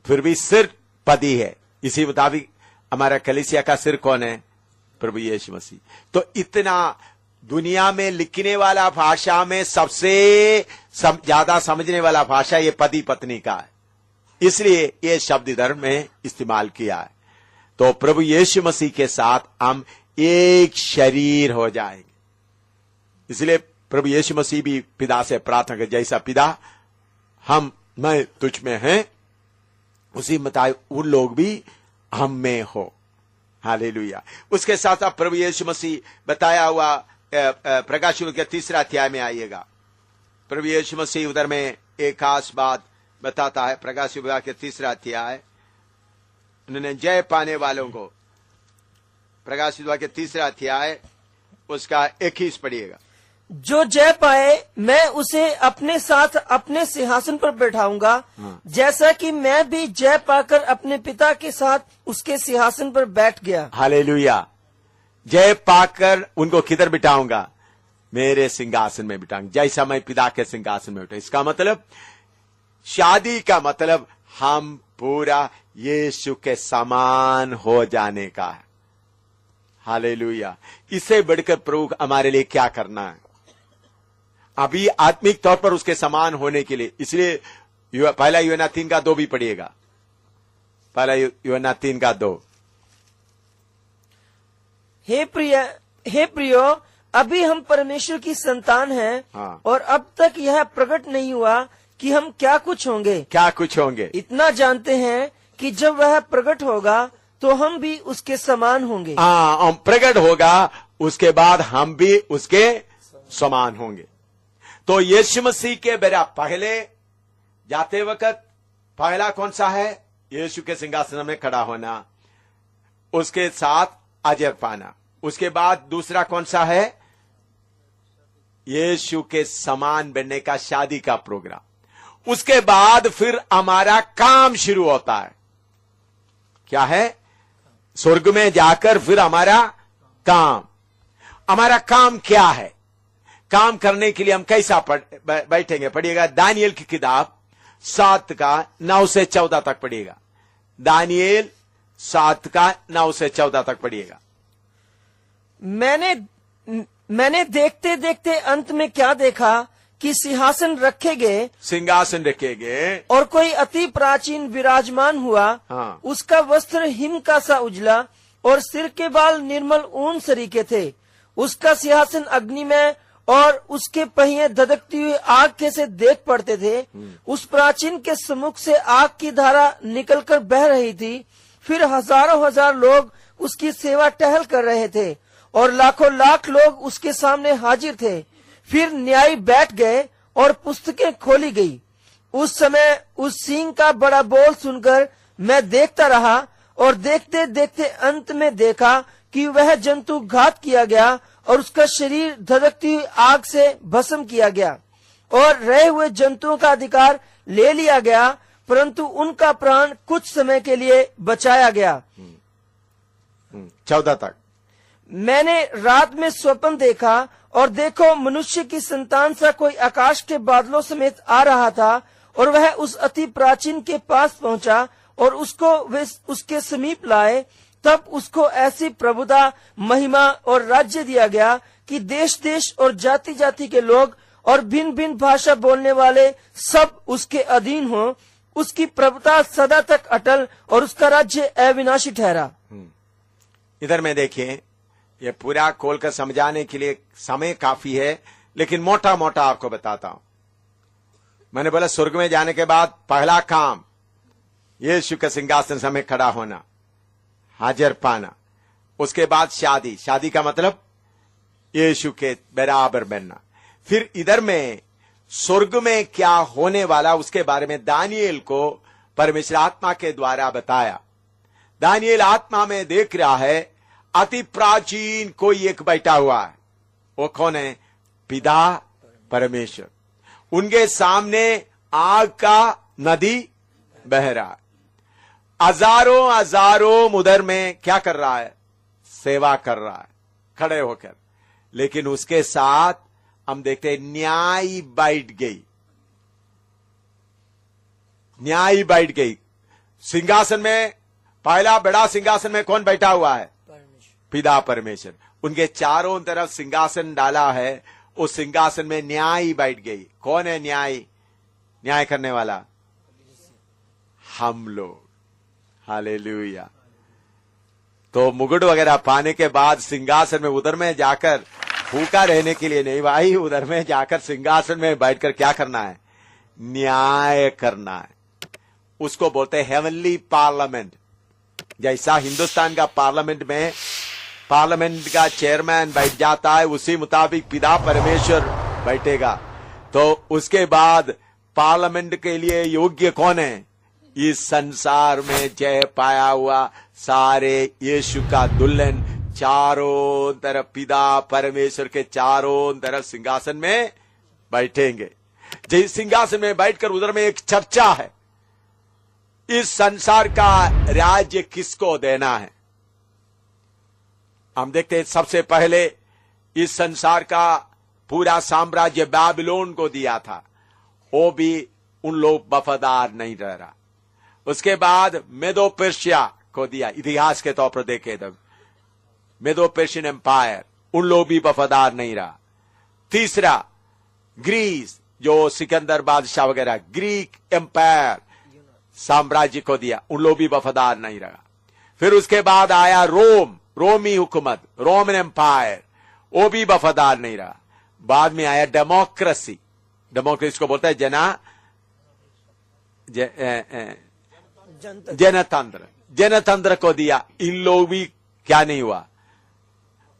फिर भी सिर पति है। इसी मुताबिक हमारा कलीसिया का सिर कौन है? प्रभु यीशु मसीह। तो इतना दुनिया में लिखने वाला भाषा में सबसे ज्यादा समझने वाला भाषा ये पति पत्नी का है, इसलिए ये शब्द इधर में इस्तेमाल किया है। तो प्रभु यीशु मसीह के साथ हम एक शरीर हो जाएंगे। इसलिए प्रभु यीशु मसीह भी पिता से प्रार्थना कर, जैसा पिता मैं तुझ में है, उसी मुताबिक उन लोग भी हम में हो। हालेलुया। उसके साथ साथ प्रभु यीशु मसीह बताया हुआ प्रकाश के 3 अध्याय में आइएगा। प्रभु यीशु मसीह उधर में एक खास बात बताता है। प्रकाश के 3 अध्याय, उन्होंने जय पाने वालों को, प्रकाश के 3 अध्याय उसका 21 पढ़िएगा। जो जय पाए मैं उसे अपने साथ अपने सिंहासन पर बैठाऊंगा, जैसा कि मैं भी जय पाकर अपने पिता के साथ उसके सिंहासन पर बैठ गया। हालेलुया। जय पाकर उनको किधर बिठाऊंगा? मेरे सिंहासन में बिठाऊंगा, जैसा मैं पिता के सिंहासन में बैठा। इसका मतलब शादी का मतलब हम पूरा यीशु के समान हो जाने का है। हालेलुया। इससे बढ़कर प्रभु हमारे लिए क्या करना है? अभी आत्मिक तौर पर उसके समान होने के लिए, इसलिए पहला यूहन्ना 3 का 2 भी पढ़िएगा। पहला यूहन्ना 3 का 2। हे प्रियो, अभी हम परमेश्वर की संतान हैं, और अब तक यह प्रकट नहीं हुआ कि हम क्या कुछ होंगे। इतना जानते हैं कि जब वह प्रकट होगा तो हम भी उसके समान होंगे। हम प्रकट होगा, उसके बाद हम भी उसके समान होंगे। तो यीशु मसीह के बेरा पहले जाते वक्त पहला कौन सा है? यीशु के सिंहासन में खड़ा होना, उसके साथ अजर पाना। उसके बाद दूसरा कौन सा है? यीशु के समान बनने का शादी का प्रोग्राम। उसके बाद फिर हमारा काम शुरू होता है। क्या है? स्वर्ग में जाकर फिर हमारा काम क्या है? काम करने के लिए हम कैसा बैठेंगे? पढ़िएगा दानियल की किताब 7 का 9 से 14 तक पढ़िएगा। दानियल 7 का 9 से 14 तक पढ़िएगा। मैंने देखते देखते अंत में क्या देखा कि सिंहासन रखे गए और कोई अति प्राचीन विराजमान हुआ। उसका वस्त्र हिम का सा उजला और सिर के बाल निर्मल ऊन सरीखे थे। उसका सिंहासन अग्नि में और उसके पहिए धधकती हुई आग के से देख पड़ते थे। उस प्राचीन के सम्मुख से आग की धारा निकलकर बह रही थी। फिर हजारों हजार लोग उसकी सेवा टहल कर रहे थे और लाखों लाख लोग उसके सामने हाजिर थे। फिर न्यायी बैठ गए और पुस्तकें खोली गई। उस समय उस सींग का बड़ा बोल सुनकर मैं देखता रहा और देखते देखते अंत में देखा कि वह जंतु घात किया गया और उसका शरीर धधकती हुई आग से भस्म किया गया और रहे हुए जंतुओं का अधिकार ले लिया गया, परंतु उनका प्राण कुछ समय के लिए बचाया गया। 14 तक। मैंने रात में स्वप्न देखा और देखो मनुष्य की संतान सा कोई आकाश के बादलों समेत आ रहा था और वह उस अति प्राचीन के पास पहुंचा और उसको वे उसके समीप लाए। तब उसको ऐसी प्रभुता, महिमा और राज्य दिया गया कि देश देश और जाति जाति के लोग और भिन्न भिन्न भाषा बोलने वाले सब उसके अधीन हों। उसकी प्रभुता सदा तक अटल और उसका राज्य अविनाशी ठहरा। इधर में देखिए, ये पूरा खोल कर समझाने के लिए समय काफी है, लेकिन मोटा मोटा आपको बताता हूं। मैंने बोला स्वर्ग में जाने के बाद पहला काम यीशु के सिंहासन समय खड़ा होना, हाजिर पाना। उसके बाद शादी, शादी का मतलब यीशु के बराबर बनना। फिर इधर में स्वर्ग में क्या होने वाला उसके बारे में दानियेल को परमेश्वर आत्मा के द्वारा बताया। दानियेल आत्मा में देख रहा है अति प्राचीन कोई एक बैठा हुआ है। वो कौन है? पिता परमेश्वर। उनके सामने आग का नदी बह रहा है। हजारों हजारों उधर में क्या कर रहा है? सेवा कर रहा है खड़े होकर। लेकिन उसके साथ हम देखते हैं न्याय बैठ गई। न्याय बैठ गई सिंहासन में। पहला बड़ा सिंहासन में कौन बैठा हुआ है? पिता परमेश्वर। उनके चारों तरफ सिंहासन डाला है। उस सिंहासन में न्याय बैठ गई। कौन है न्याय? न्याय करने वाला हम लोग। हालेलुया। तो मुकुट वगैरह पाने के बाद सिंहासन में उधर में जाकर भूखा रहने के लिए नहीं भाई, उधर में जाकर सिंहासन में बैठकर क्या करना है? न्याय करना है। उसको बोलते हैं हेवनली पार्लियामेंट। जैसा हिंदुस्तान का पार्लियामेंट में पार्लियामेंट का चेयरमैन बैठ जाता है, उसी मुताबिक पिता परमेश्वर बैठेगा। तो उसके बाद पार्लियामेंट के लिए योग्य कौन है? इस संसार में जय पाया हुआ सारे यीशु का दुल्हन चारों तरफ पिता परमेश्वर के चारों तरफ सिंहासन में बैठेंगे। जिस सिंहासन में बैठकर उधर में एक चर्चा है, इस संसार का राज्य किसको देना है। हम देखते हैं सबसे पहले इस संसार का पूरा साम्राज्य बाबिलोन को दिया था। वो भी उन लोग वफादार नहीं रह रहा। उसके बाद मेदो पर्शिया को दिया। इतिहास के तौर पर देखे तो मेदो पर्शियन एम्पायर, उन लोग भी वफादार नहीं रहा। तीसरा ग्रीस, जो सिकंदर बादशाह वगैरह ग्रीक एम्पायर साम्राज्य को दिया, उन लोग भी वफादार नहीं रहा। फिर उसके बाद आया रोम, रोमी हुकूमत, रोमन एम्पायर, वो भी वफादार नहीं रहा। बाद में आया डेमोक्रेसी। डेमोक्रेसी को बोलता है जनतंत्र। जनतंत्र को दिया, इन लोग भी क्या नहीं हुआ।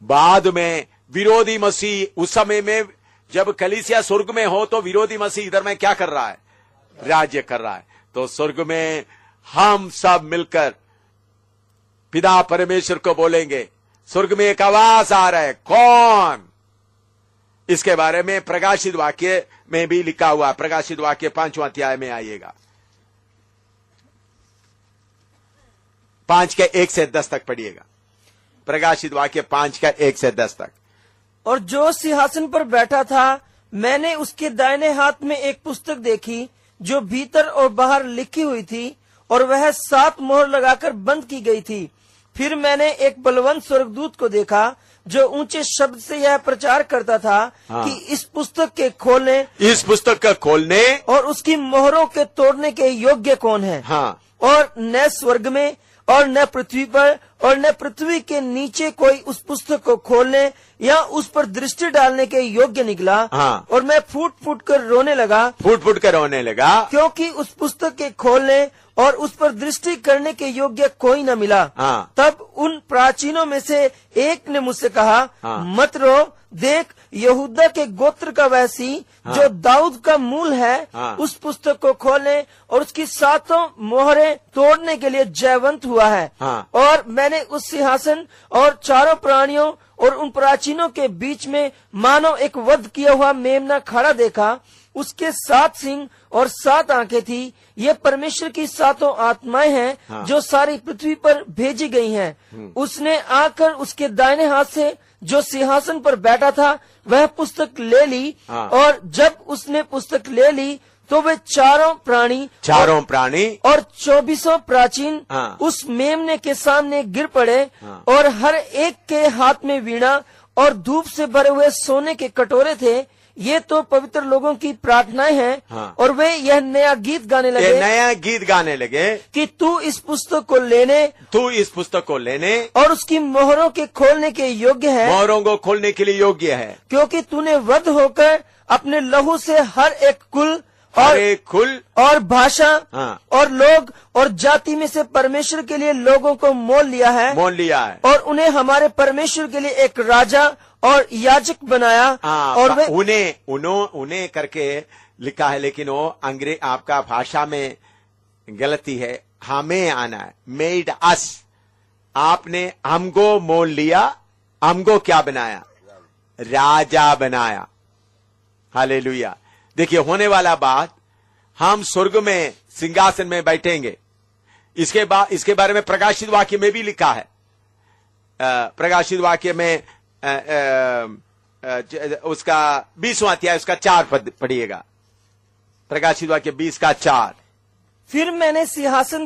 बाद में विरोधी मसीह, उस समय में जब कलीसिया स्वर्ग में हो तो विरोधी मसीह इधर में क्या कर रहा है? राज्य कर रहा है। तो स्वर्ग में हम सब मिलकर पिता परमेश्वर को बोलेंगे। स्वर्ग में एक आवाज आ रहा है, कौन? इसके बारे में प्रकाशित वाक्य में भी लिखा हुआ। प्रकाशित वाक्य 5वां अध्याय में आइएगा, 5 के 1 से 10 तक पढ़िएगा। प्रकाशित वाक्य 5 का 1 से 10 तक। और जो सिंहासन पर बैठा था, मैंने उसके दाहिने हाथ में एक पुस्तक देखी जो भीतर और बाहर लिखी हुई थी, और वह 7 मोहर लगाकर बंद की गई थी। फिर मैंने एक बलवंत स्वर्गदूत को देखा जो ऊंचे शब्द से यह प्रचार करता था कि इस पुस्तक के खोलने, इस पुस्तक का खोलने और उसकी मोहरों के तोड़ने के योग्य कौन है। हाँ। और न स्वर्ग में और न पृथ्वी पर और न पृथ्वी के नीचे कोई उस पुस्तक को खोलने या उस पर दृष्टि डालने के योग्य निकला। हाँ। और मैं फूट फूट कर रोने लगा, फूट फूट कर रोने लगा, क्योंकि उस पुस्तक के खोलने और उस पर दृष्टि करने के योग्य कोई न मिला। हाँ। तब उन प्राचीनों में से एक ने मुझसे कहा, हाँ। मत रो, देख यहूदा के गोत्र का वह सिंह जो दाऊद का मूल है, हाँ। उस पुस्तक को खोलने और उसकी 7 मोहरें तोड़ने के लिए जयवंत हुआ है। हाँ। और मैंने उस सिंहासन और 4 प्राणियों और उन प्राचीनों के बीच में मानो एक वध किया हुआ मेमना खड़ा देखा। उसके 7 सिंग और 7 आंखें थी। ये परमेश्वर की 7 आत्माएं हैं। हाँ। जो सारी पृथ्वी पर भेजी गई हैं। उसने आकर उसके दाहिने हाथ से जो सिंहासन पर बैठा था वह पुस्तक ले ली। हाँ। और जब उसने पुस्तक ले ली तो वे चारों प्राणी और 24 प्राचीन हाँ। उस मेमने के सामने गिर पड़े। हाँ। और हर एक के हाथ में वीणा और धूप से भरे हुए सोने के कटोरे थे। ये तो पवित्र लोगों की प्रार्थनाएं हैं। हाँ। और वे यह नया गीत गाने लगे कि तू इस पुस्तक को लेने और उसकी मोहरों के खोलने के योग्य है, मोहरों को खोलने के लिए योग्य है, क्योंकि तूने वध होकर अपने लहू से हर एक कुल और भाषा हाँ। और लोग और जाति में से परमेश्वर के लिए लोगों को मोल लिया है और उन्हें हमारे परमेश्वर के लिए एक राजा और याजक बनाया। और वे उन्हें करके लिखा है, लेकिन वो अंग्रेज आपका भाषा में गलती है। हमें आना है, मेड अस। आपने हमको मोल लिया, हमको क्या बनाया? राजा बनाया। हालेलुया। देखिए होने वाला बात, हम स्वर्ग में सिंहासन में बैठेंगे। इसके बारे में प्रकाशित वाक्य में भी लिखा है। प्रकाशित वाक्य में उसका 20वां अध्याय उसका 4 पद पढ़िएगा। प्रकाशित वाक्य 20 का 4। फिर मैंने सिंहासन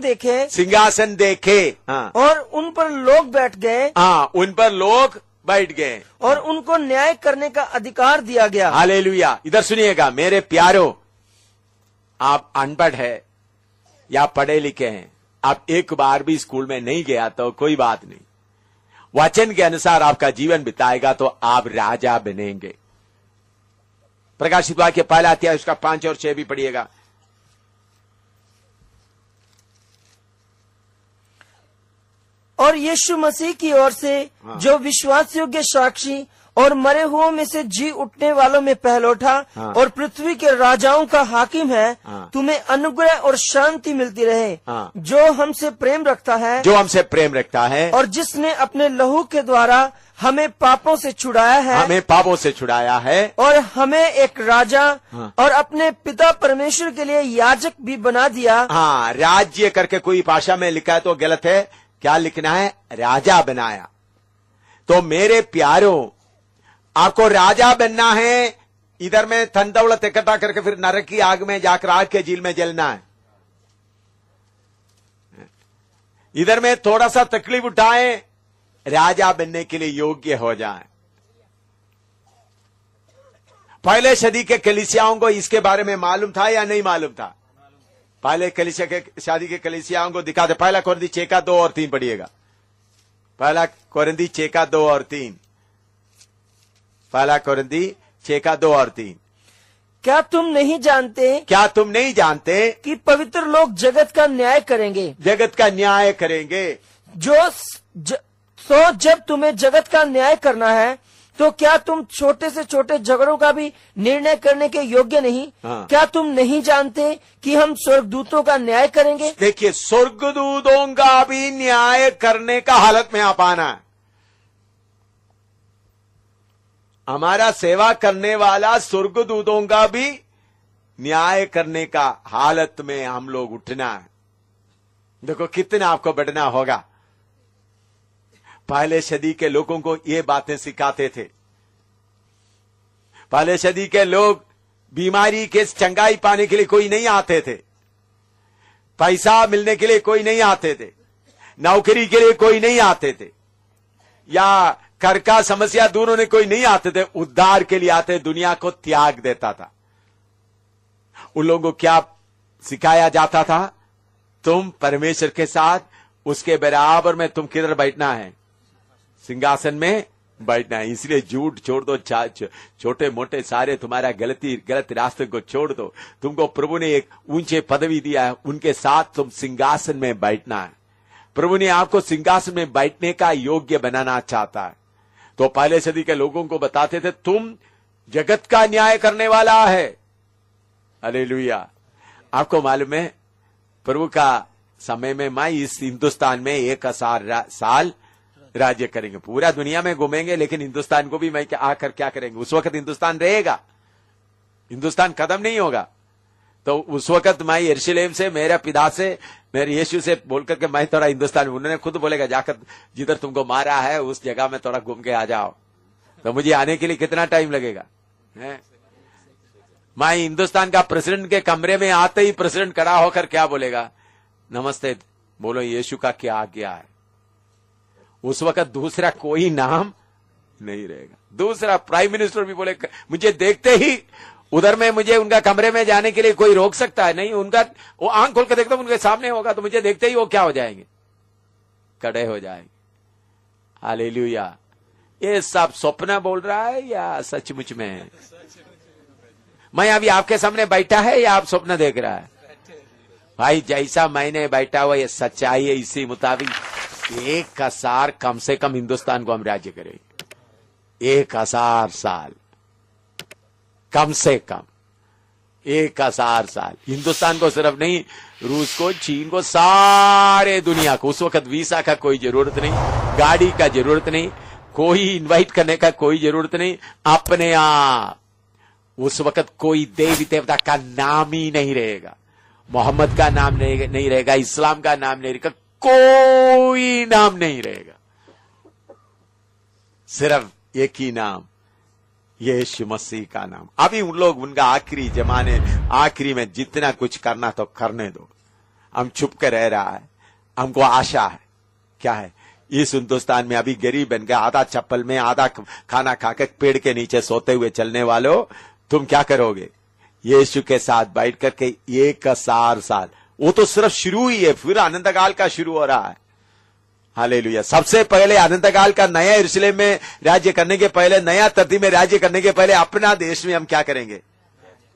देखे हाँ। और उन पर लोग बैठ गए। हाँ, उन पर लोग बैठ गए और उनको न्याय करने का अधिकार दिया गया। हालेलुया। इधर सुनिएगा मेरे प्यारो, आप अनपढ़ है या पढ़े लिखे हैं, आप एक बार भी स्कूल में नहीं गया तो कोई बात नहीं, वचन के अनुसार आपका जीवन बिताएगा तो आप राजा बनेंगे। प्रकाशित वाक्य 1 अध्याय उसका 5 और 6 भी पढ़िएगा। और यीशु मसीह की ओर से जो विश्वास योग्य साक्षी और मरे हुओं में से जी उठने वालों में पहलौठा और पृथ्वी के राजाओं का हाकिम है, तुम्हें अनुग्रह और शांति मिलती रहे। जो हमसे प्रेम रखता है और जिसने अपने लहू के द्वारा हमें पापों से छुड़ाया है और हमें एक राजा और अपने पिता परमेश्वर के लिए याजक भी बना दिया। हाँ, राज्य करके कोई भाषा में लिखा है तो गलत है। क्या लिखना है? राजा बनाया। तो मेरे प्यारों, आपको राजा बनना है। इधर में धन दौलत इकट्ठा करके फिर नरक की आग में जाकर आग के झील में जलना है। इधर में थोड़ा सा तकलीफ उठाए, राजा बनने के लिए योग्य हो जाए। पहले सदी के कलीसियाओं को इसके बारे में मालूम था या नहीं मालूम था? पहले कलीसिया के शादी के कलीसियाओं को दिखाते। 1 कोरिन्थी 6 का 2 और 3 पढ़िएगा। 1 कोरिन्थी 6 का 2 और 3। 1 कोरिन्थी 6 का 2 और 3। क्या तुम नहीं जानते कि पवित्र लोग जगत का न्याय करेंगे। जब तुम्हें जगत का न्याय करना है तो क्या तुम छोटे से छोटे झगड़ों का भी निर्णय करने के योग्य नहीं? हाँ। क्या तुम नहीं जानते कि हम स्वर्गदूतों का न्याय करेंगे? देखिए, स्वर्गदूतों का भी न्याय करने का हालत में आप आना है। हमारा सेवा करने वाला स्वर्गदूतों का भी न्याय करने का हालत में हम लोग उठना है। देखो कितना आपको बढ़ना होगा। पहले सदी के लोगों को ये बातें सिखाते थे। पहले सदी के लोग बीमारी के चंगाई पाने के लिए कोई नहीं आते थे, पैसा मिलने के लिए कोई नहीं आते थे, नौकरी के लिए कोई नहीं आते थे, या कर का समस्या दूर होने कोई नहीं आते थे। उद्धार के लिए आते, दुनिया को त्याग देता था। उन लोगों को क्या सिखाया जाता था? तुम परमेश्वर के साथ उसके बराबर में तुम किधर बैठना है? सिंहासन में बैठना है। इसलिए झूठ छोड़ दो, छोटे मोटे सारे तुम्हारा गलत रास्ते को छोड़ दो। तुमको प्रभु ने एक ऊंचे पदवी दिया है, उनके साथ तुम सिंहासन में बैठना है। प्रभु ने आपको सिंहासन में बैठने का योग्य बनाना चाहता है। तो पहले सदी के लोगों को बताते थे, तुम जगत का न्याय करने वाला है। हालेलुया। आपको मालूम है, प्रभु का समय में मैं इस हिंदुस्तान में 1000 साल राज्य करेंगे, पूरा दुनिया में घूमेंगे, लेकिन हिंदुस्तान को भी मैं आकर क्या करेंगे? उस वक्त हिंदुस्तान रहेगा, हिंदुस्तान खत्म नहीं होगा। तो उस वक्त मैं यरूशलेम से, मेरे पिता से, मेरे यीशु से बोलकर के मैं थोड़ा हिंदुस्तान, उन्होंने खुद बोलेगा जाकर जिधर तुमको मारा है उस जगह में थोड़ा घूम के आ जाओ। तो मुझे आने के लिए कितना टाइम लगेगा? मैं हिंदुस्तान का प्रेसिडेंट के कमरे में आते ही प्रेसिडेंट खड़ा होकर क्या बोलेगा? नमस्ते, बोलो यीशु का क्या आज्ञा है। उस वक्त दूसरा कोई नाम नहीं रहेगा। दूसरा प्राइम मिनिस्टर भी बोले, मुझे देखते ही उधर में मुझे उनका कमरे में जाने के लिए कोई रोक सकता है? नहीं। उनका वो आंख खोल कर देखता हूं, उनके सामने होगा तो मुझे देखते ही वो क्या हो जाएंगे? खड़े हो जाएंगे। हालेलुया। ये सब स्वप्न बोल रहा है या सचमुच में है? मैं अभी आपके सामने बैठा है या आप स्वप्न देख रहा है? भाई जैसा मैंने बैठा हुआ ये सच्चाई है, इसी मुताबिक 1000 कम से कम हिंदुस्तान को हम राज्य करेंगे। 1000 साल कम से कम, 1000 साल। हिंदुस्तान को सिर्फ नहीं, रूस को, चीन को, सारे दुनिया को। उस वक्त वीसा का कोई जरूरत नहीं, गाड़ी का जरूरत नहीं, कोई इनवाइट करने का कोई जरूरत नहीं। अपने आप उस वक्त कोई देवी देवता का नाम ही नहीं रहेगा, मोहम्मद का नाम नहीं रहेगा, इस्लाम का नाम नहीं रहेगा, कोई नाम नहीं रहेगा। सिर्फ एक ही नाम, यीशु मसीह का नाम। अभी उन लोग उनका आखिरी जमाने, आखिरी में जितना कुछ करना तो करने दो। हम छुप कर रह रहा है, हमको आशा है। क्या है? इस हिंदुस्तान में अभी गरीब बन गया, आधा चप्पल में, आधा खाना खाकर पेड़ के नीचे सोते हुए चलने वालों, तुम क्या करोगे? यीशु के साथ बैठ करके 1000 साल। वो तो सिर्फ शुरू ही है, फिर अनंत काल का शुरू हो रहा है। हालेलुया। सबसे पहले अनंत काल का नया यरूशलेम में राज्य करने के पहले, नया धरती में राज्य करने के पहले अपना देश में हम क्या करेंगे?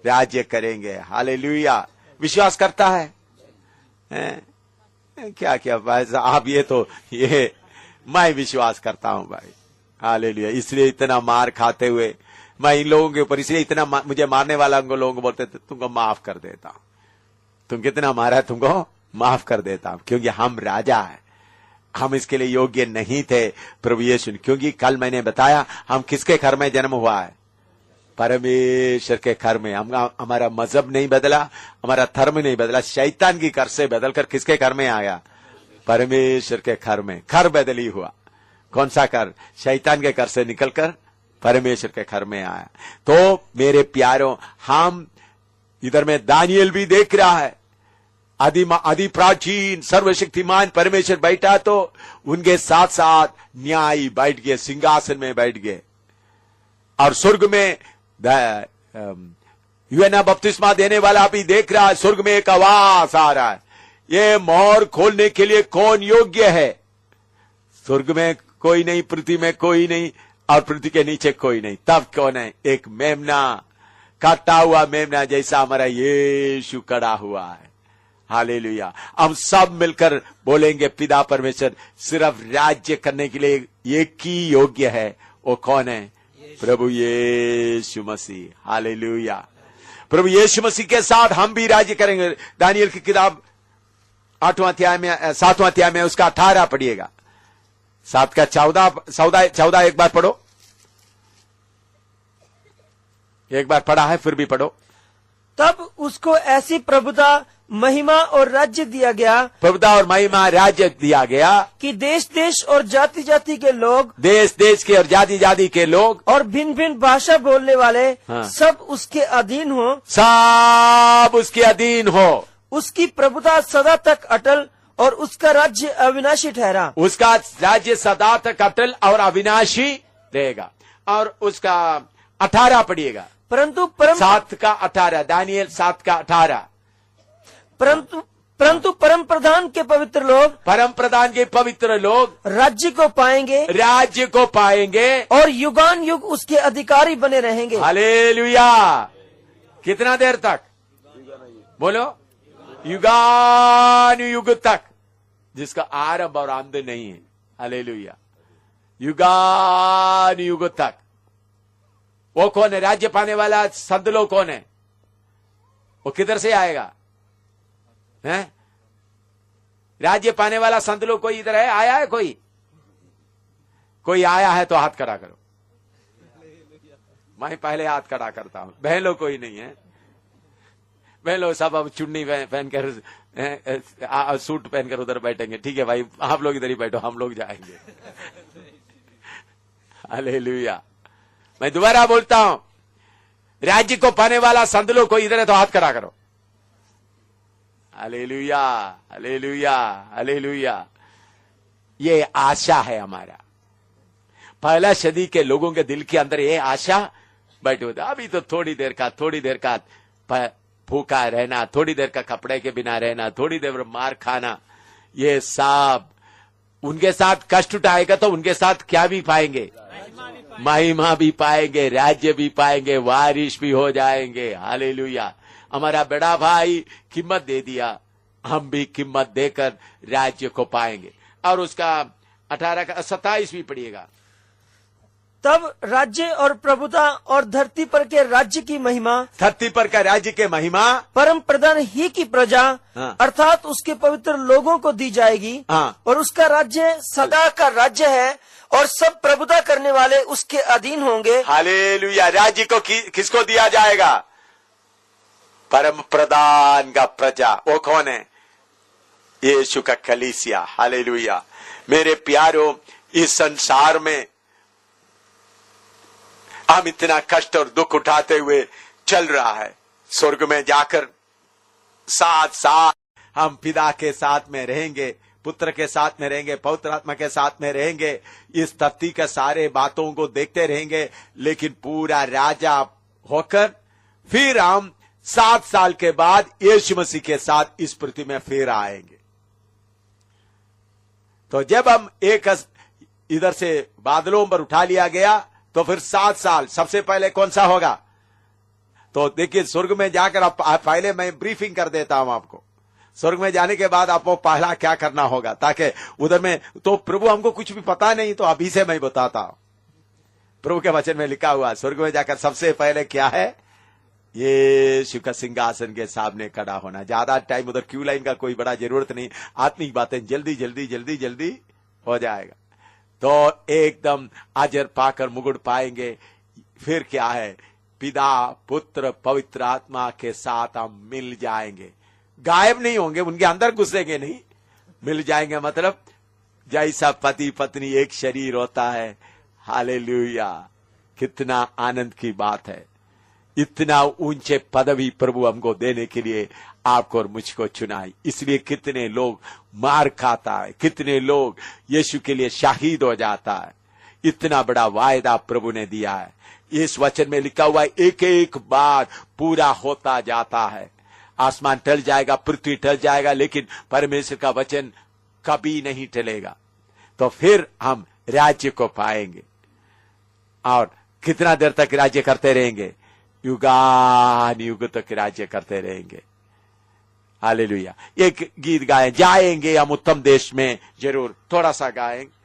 राज्य करेंगे। हालेलुया। विश्वास करता है? क्या क्या भाई आप, ये मैं विश्वास करता हूं भाई। हालेलुया। इसलिए इतना मार खाते हुए मैं इन लोगों के ऊपर, इसलिए इतना मुझे मारने वाला लोगों को बोलते थे, तुमको माफ कर देता हूं। तुम कितना मारा, तुमको माफ कर देता हूं, क्योंकि हम राजा है। हम इसके लिए योग्य नहीं थे प्रभु यीशु, क्योंकि कल मैंने बताया हम किसके घर में जन्म हुआ है? परमेश्वर के घर में। हमारा मजहब नहीं बदला, हमारा धर्म नहीं बदला, शैतान की घर से बदलकर किसके घर में आया? परमेश्वर के घर में। घर बदली हुआ। कौन सा घर? शैतान के घर से निकलकर परमेश्वर के घर में आया। तो मेरे प्यारों, हम इधर में दानियल भी देख रहा है, आदि प्राचीन सर्वशक्तिमान परमेश्वर बैठा, तो उनके साथ साथ न्यायी बैठ गए, सिंहासन में बैठ गए। और स्वर्ग में यूहन्ना बपतिस्मा देने वाला भी देख रहा है, स्वर्ग में एक आवाज आ रहा है, ये मोहर खोलने के लिए कौन योग्य है? स्वर्ग में कोई नहीं, पृथ्वी में कोई नहीं, और पृथ्वी के नीचे कोई नहीं। तब कौन है? एक मेमना, काटा हुआ मेमना जैसा हमारा यीशु खड़ा हुआ है। हालेलुया। हम सब मिलकर बोलेंगे, पिता परमेश्वर सिर्फ राज्य करने के लिए एक ही योग्य है। वो कौन है? प्रभु यीशु मसीह। हालेलुया। प्रभु यीशु मसीह के साथ हम भी राज्य करेंगे। दानियल की किताब 8वां अध्याय में, 7वां अध्याय में उसका 18 पढ़िएगा। 7 का 14 एक बार पढ़ो। एक बार पढ़ा है, फिर भी पढ़ो। तब उसको ऐसी प्रभुता, महिमा और राज्य दिया गया, प्रभुता और महिमा राज्य दिया गया, कि देश देश और जाति जाति के लोग, देश देश के और जाति जाति के लोग, और भिन्न भिन्न भाषा बोलने वाले, हाँ, सब उसके अधीन हो, सब उसके अधीन हो। उसकी प्रभुता सदा तक अटल और उसका राज्य अविनाशी ठहरा। उसका राज्य सदा तक अटल और अविनाशी रहेगा। और उसका 18 पढ़िएगा। परंतु 7 का 18, दानियल 7 का 18। परंतु परम प्रधान के पवित्र लोग, परम प्रधान के पवित्र लोग राज्य को पाएंगे राज्य को पाएंगे और युगान युग उसके अधिकारी बने रहेंगे। हालेलुया। कितना देर तक? बोलो, युगान युग तक, जिसका आरंभ और अंत नहीं है। हालेलुया। युगान युग तक। वो कौन है? राज्य पाने वाला संत लोग कौन है? वो किधर से आएगा? हैं? राज्य पाने वाला संत लोग कोई इधर है? आया है कोई? कोई आया है तो हाथ खड़ा करो। मैं पहले हाथ खड़ा करता हूं। बहन लोग कोई नहीं है। बहन लोग सब अब चुन्नी पहनकर सूट पहनकर उधर बैठेंगे। ठीक है भाई, आप लोग इधर ही बैठो, हम लोग जाएंगे। हालेलुया। मैं दोबारा बोलता हूं, राज्य को पाने वाला संत लोग कोई इधर है तो हाथ खड़ा करो। Hallelujah, hallelujah, hallelujah. ये आशा है हमारा। पहला सदी के लोगों के दिल के अंदर ये आशा बैठे होता। अभी तो थोड़ी देर का भूखा रहना, थोड़ी देर का कपड़े के बिना रहना, थोड़ी देर मार खाना, ये सब उनके साथ कष्ट उठाएगा तो उनके साथ क्या भी पाएंगे? महिमा भी पाएंगे, राज्य भी पाएंगे, वारिश भी हो जाएंगे। हालेलुया। हमारा बड़ा भाई कीमत दे दिया, हम भी कीमत देकर राज्य को पाएंगे। और उसका 18 का 27 भी पढ़िएगा। तब राज्य और प्रभुता और धरती पर के राज्य की महिमा, धरती पर का राज्य के महिमा परम प्रधान ही की प्रजा अर्थात उसके पवित्र लोगों को दी जाएगी। और उसका राज्य सदा का राज्य है और सब प्रभुता करने वाले उसके अधीन होंगे। हालेलुया। राज्य को किसको दिया जाएगा? परम प्रधान का प्रजा। वो कौन है? यीशु का कलीसिया। हालेलुया। मेरे प्यारों, इस संसार में हम इतना कष्ट और दुख उठाते हुए चल रहा है। स्वर्ग में जाकर साथ साथ हम पिता के साथ में रहेंगे, पुत्र के साथ में रहेंगे, पवित्र आत्मा के साथ में रहेंगे। इस धरती के सारे बातों को देखते रहेंगे, लेकिन पूरा राजा होकर फिर हम 7 साल के बाद यीशु मसीह के साथ इस पृथ्वी में फिर आएंगे। तो जब हम एक इधर से बादलों पर उठा लिया गया तो फिर 7 साल सबसे पहले कौन सा होगा? तो देखिए, स्वर्ग में जाकर आप पहले मैं ब्रीफिंग कर देता हूं आपको। स्वर्ग में जाने के बाद आपको पहला क्या करना होगा, ताकि उधर में तो प्रभु हमको कुछ भी पता नहीं, तो अभी से मैं बताता हूं। प्रभु के वचन में लिखा हुआ, स्वर्ग में जाकर सबसे पहले क्या है? यीशु का सिंहासन के सामने खड़ा होना। ज्यादा टाइम उधर क्यू लाइन का कोई बड़ा जरूरत नहीं, आत्मिक बातें जल्दी जल्दी जल्दी जल्दी हो जाएगा। तो एकदम अजर पाकर मुकुट पाएंगे। फिर क्या है? पिता पुत्र पवित्र आत्मा के साथ हम मिल जाएंगे। गायब नहीं होंगे, उनके अंदर घुसेंगे नहीं, मिल जाएंगे। मतलब जैसा पति पत्नी एक शरीर होता है। हालेलुया। कितना आनंद की बात है। इतना ऊंचे पदवी प्रभु हमको देने के लिए आपको और मुझको चुनाई। इसलिए कितने लोग मार खाता है, कितने लोग यीशु के लिए शहीद हो जाता है। इतना बड़ा वायदा प्रभु ने दिया है। इस वचन में लिखा हुआ है, एक एक बार पूरा होता जाता है। आसमान टल जाएगा, पृथ्वी टल जाएगा, लेकिन परमेश्वर का वचन कभी नहीं टलेगा। तो फिर हम राज्य को पाएंगे। और कितना देर तक राज्य करते रहेंगे? युगान युग तक राज्य करते रहेंगे। हालेलुया। एक गीत गाएं, जाएंगे हम उत्तम देश में। जरूर थोड़ा सा गाएंगे,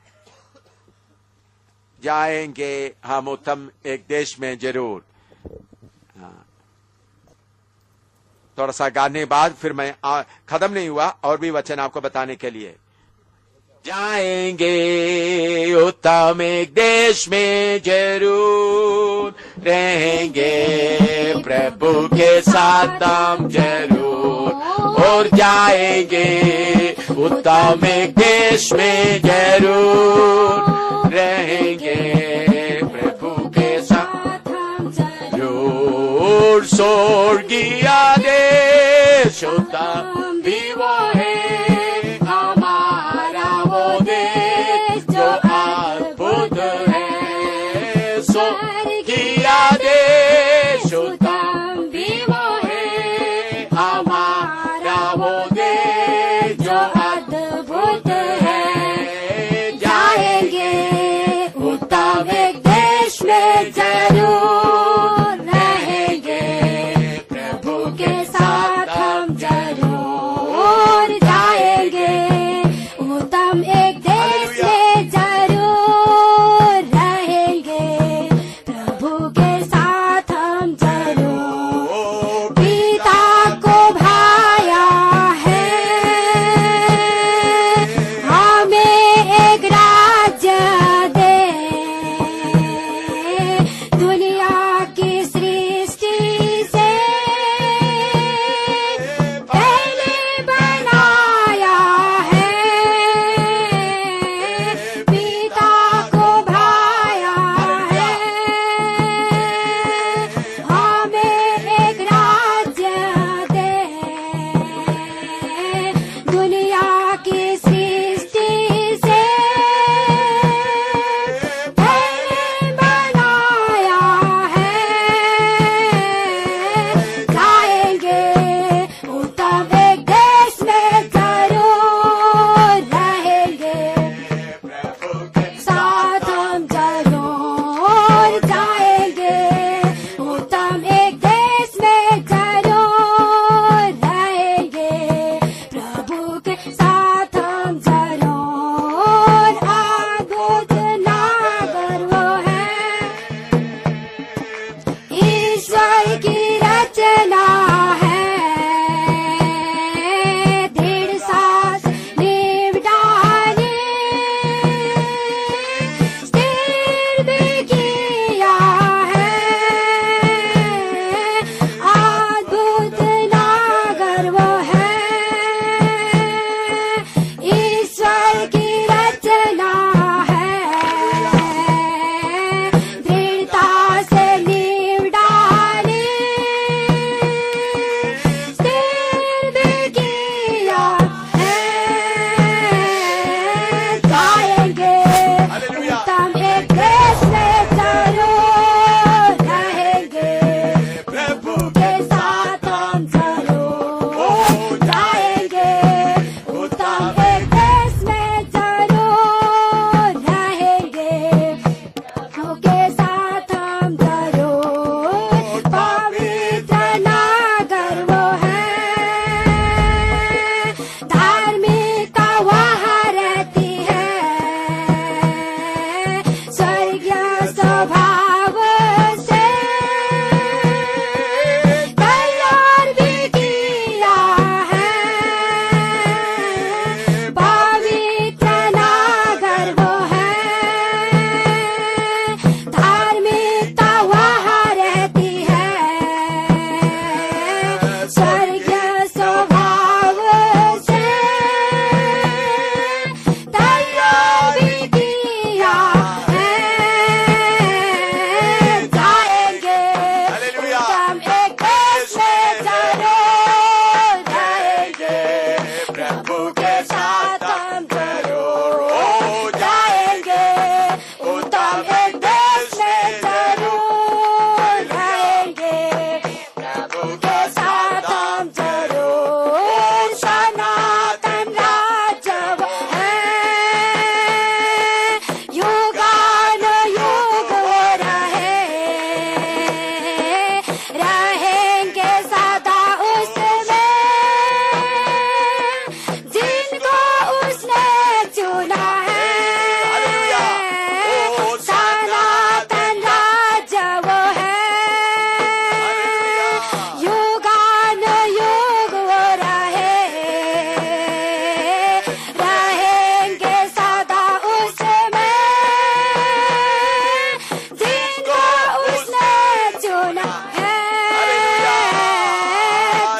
जाएंगे हम उत्तम एक देश में जरूर। थोड़ा सा गाने बाद फिर मैं खत्म नहीं हुआ, और भी वचन आपको बताने के लिए। जाएंगे उत्तम एक देश में जरूर, रहेंगे प्रभु के साथ हम जरूर। और जाएंगे उत्तम एक देश में जरूर, रहेंगे प्रभु के साथ हम जरूर। स्वर्गीय देश उत्तम भी वो है, देश उत्तम भी वो है, हमारा वो देश उत्तम एक देश में जरूर रहेंगे, प्रभु के साथ हम जरूर जाएंगे। उत्तम एक देश में जरूर रहेंगे, प्रभु के साथ हम जरूर। पिता को भाया है हमें एक राज्य दे, दुनिया की सृष्टि से पहले बनाया है। पिता को भाया है हमें एक राज्य दे, दुनिया की सृष्टि से पहले बनाया है। जाएंगे उत्तम एक देश में जरूर रहेंगे, साथ हम जरूर जाएंगे। उत्तम एक देश में जरूर रहेंगे, प्रभु के साथ हम जरूर। अद्भुत नागर वो है, ईश्वर की रचना है। दृढ़ सांस नींव डाली, स्थिर भी किया है। अद्भुत नागर वो है, ईश्वर की रचना है। दृढ़ता से नींव डाली, स्थिर भी किया है। जाएंगे उत्तम एक देश में जरूर रहेंगे, प्रभु के साथ हम जरूर जाएंगे। उत्तम एक देश में जरूर रहेंगे, प्रभु के साथ हम जरूर। पवित्र नागर वो है, धार्मिकता वहाँ रहती है। स्वर्गीय स्वभाव से तैयार भी किया है। पवित्र नागर वो है, धार्मिकता वहाँ रहती है। स्वर्गीय स्वभाव से तैयार भी किया है। जाएंगे उत्तम एक देश में जरूर रहेंगे, प्रभु के साथ हम जरूर जाएंगे। उत्तम एक देश में जरूर रहेंगे, प्रभु के साथ हम जरूर। सनातन राज्य वो है, युगानुयुग वो रहेंगे सदा उसमें, जिनको उसने चुना है। सनातन राज्य वो है, युगानुयुग वो रहेंगे सदा उसमें, जिनको उसने चुना है।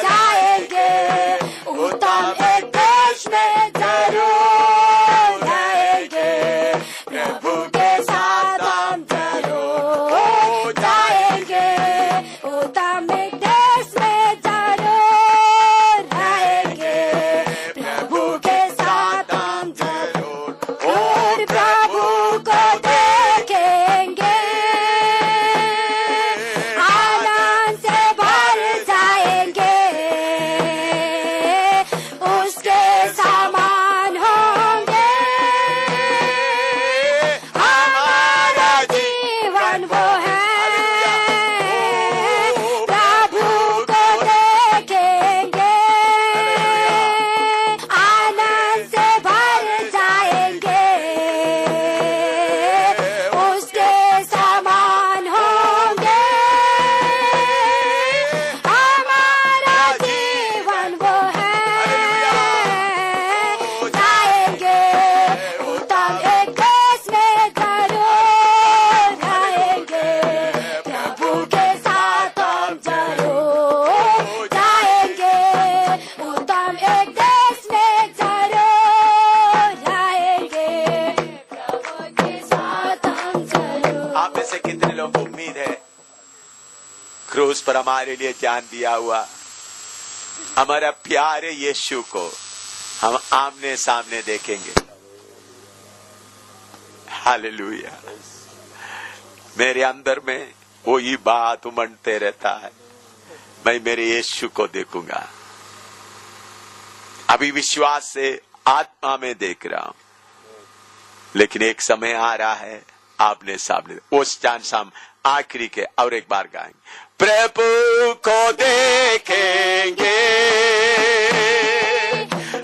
जाएंगे उत्तम एक देश में जरूर रहेंगे, प्रभु के साथ हम जरूर जाएंगे। उत्तम एक देश में जरूर रहेंगे, प्रभु के साथ हम जरूर। और प्रभु को देखेंगे, आनंद से भर जाएंगे। उसके समान होंगे आप में से कितने लोगों को उम्मीद है क्रूस पर हमारे लिए जान दिया हुआ हमारा प्यारे यीशु को हम आमने सामने देखेंगे? हालेलुया। मेरे अंदर में वही बात उमड़ते रहता है, मैं मेरे यीशु को देखूंगा। अभी विश्वास से आत्मा में देख रहा हूं, लेकिन एक समय आ रहा है आपने सामने। उस चांद शाम आखिरी के और एक बार गाएंगे, प्रभु को देखेंगे,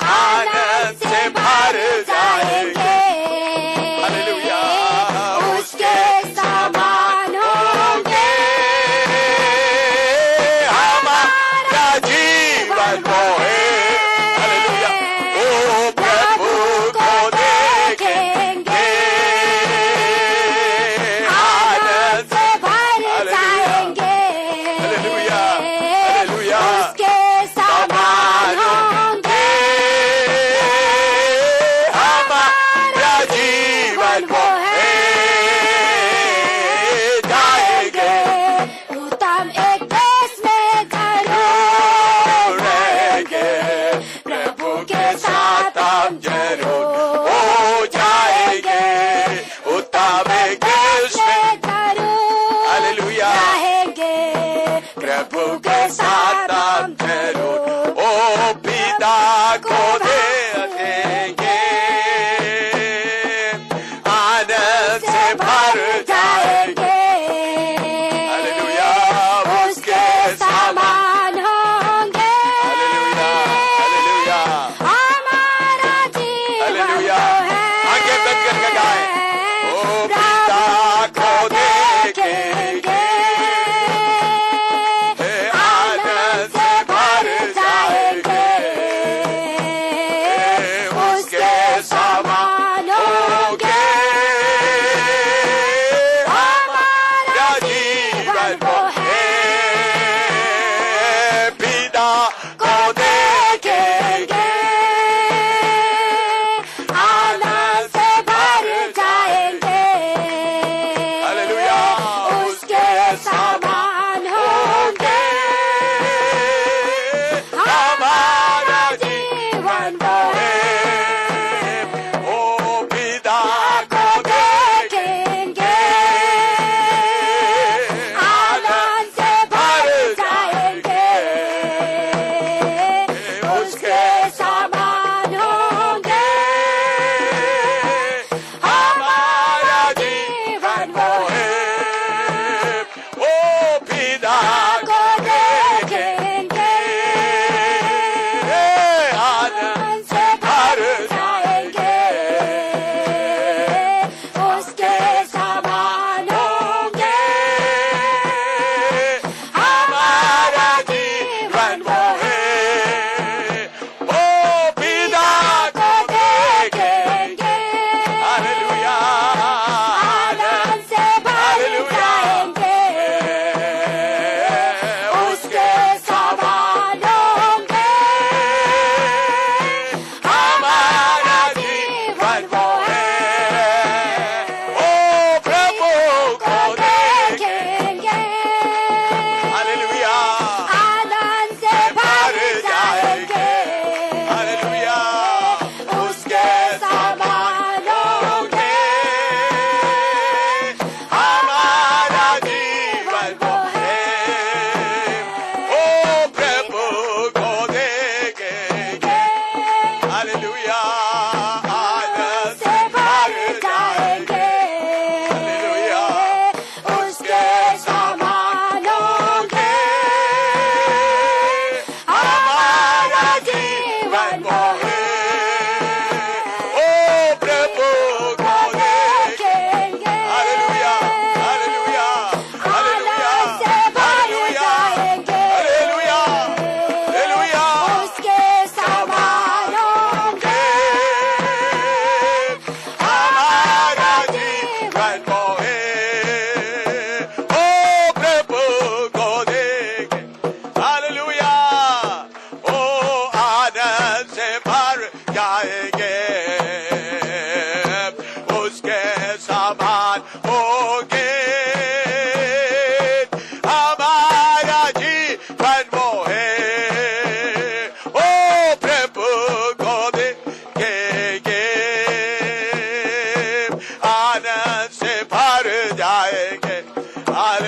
आनंद से भर जाएंगे। हालेलुया। उसके समान होंगे, हमारा जीवन वो है। हालेलुया। ओ प्रभु को देखेंगे, आनंद से भर जाएंगे। हालेलुया। हालेलुया। उसके समान होंगे, हमारा जीवन वो है। जाएंगे, उत्तम एक देश में जरूर रहेंगे, प्रभु के साथ हम जरूर हो जाएंगे। उत्तम एक देश में जरूर हालेलुया, रहेंगे, प्रभु के साथ हम जरूर ओ पिता को दे देंगे, आनंद से भर जाएंगे। हालेलुया। उसके समान होंगे, हालेलुया। हालेलुया। हमारा जीवन हालेलुया। वो है। आगे बढ़ करके गाएं, ओ पिता को देखेंगे, आनंद से भर जाएंगे।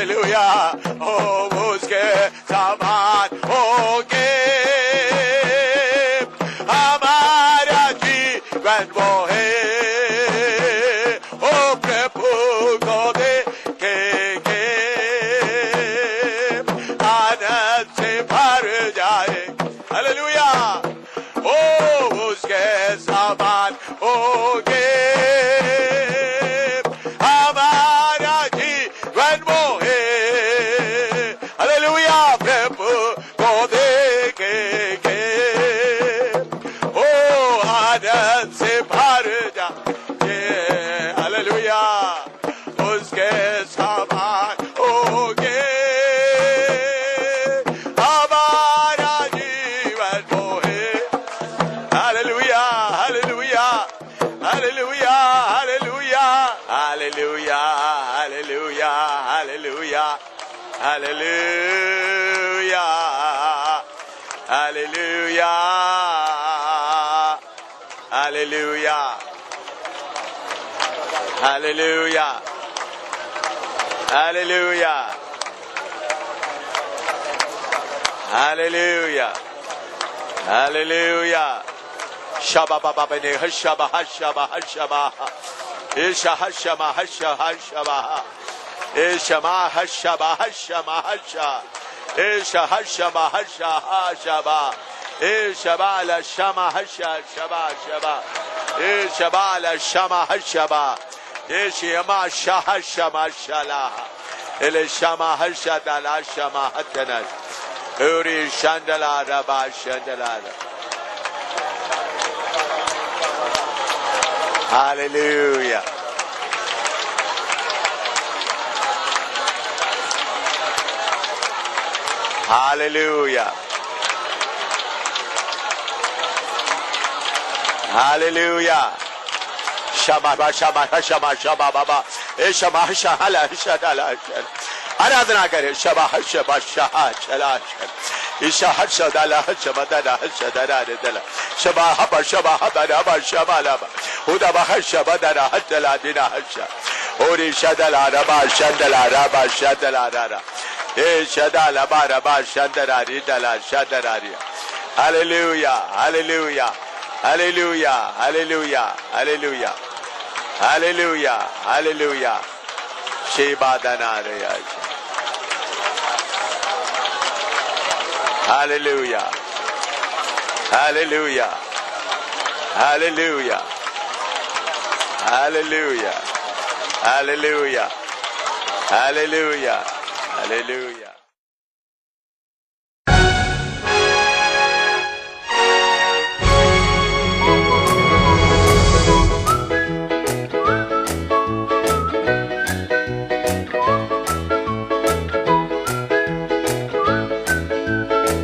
हालेलुया, ओ उसके समान होंगे हमारा जीवन वो है, ओ प्रभु को देखेंगे आनंद से भर जाए, हालेलुया, ओ उसके समान होंगे हमारा जीवन वो है, हालेलुया, प्रभु को देखेंगे ओ आनंद से भर जाए, हालेलुया, उसके समान होंगे हमारा जीवन वो है, hallelujah, hallelujah, hallelujah, hallelujah, hallelujah, hallelujah, hallelujah, hallelujah, hallelujah, hallelujah, hallelujah, hallelujah, hallelujah, hallelujah, Shaba baba bene hashaba hashaba hashaba isha hashama hasha hashaba ishama hashaba hashama hasha isha hashama hasha hashaba ishaba la shama hasha shaba shaba ishaba la shama hashaba ishama shaha shama shala ele shama hasha dala shama hatana uri shandala raba shandala. Hallelujah. Hallelujah. Hallelujah. Shama shama shama shama baba. Shama shahala shadala. आराधना करें शबा शबा शाह चला ईशा हर्षदला हर्षमदला हर्षदला दला Shaba hub Shaba हबरा Shaba लबा हुदबा हर्षबदला हर्षला दिना हर्ष ओरी शदला रबा शदला रबा शदला रा ए शदला रबा शदला रिदला शदला रि hallelujah hallelujah hallelujah hallelujah hallelujah hallelujah hallelujah शेबादना रे Hallelujah. Hallelujah. Hallelujah. Hallelujah. Hallelujah. Hallelujah. Hallelujah.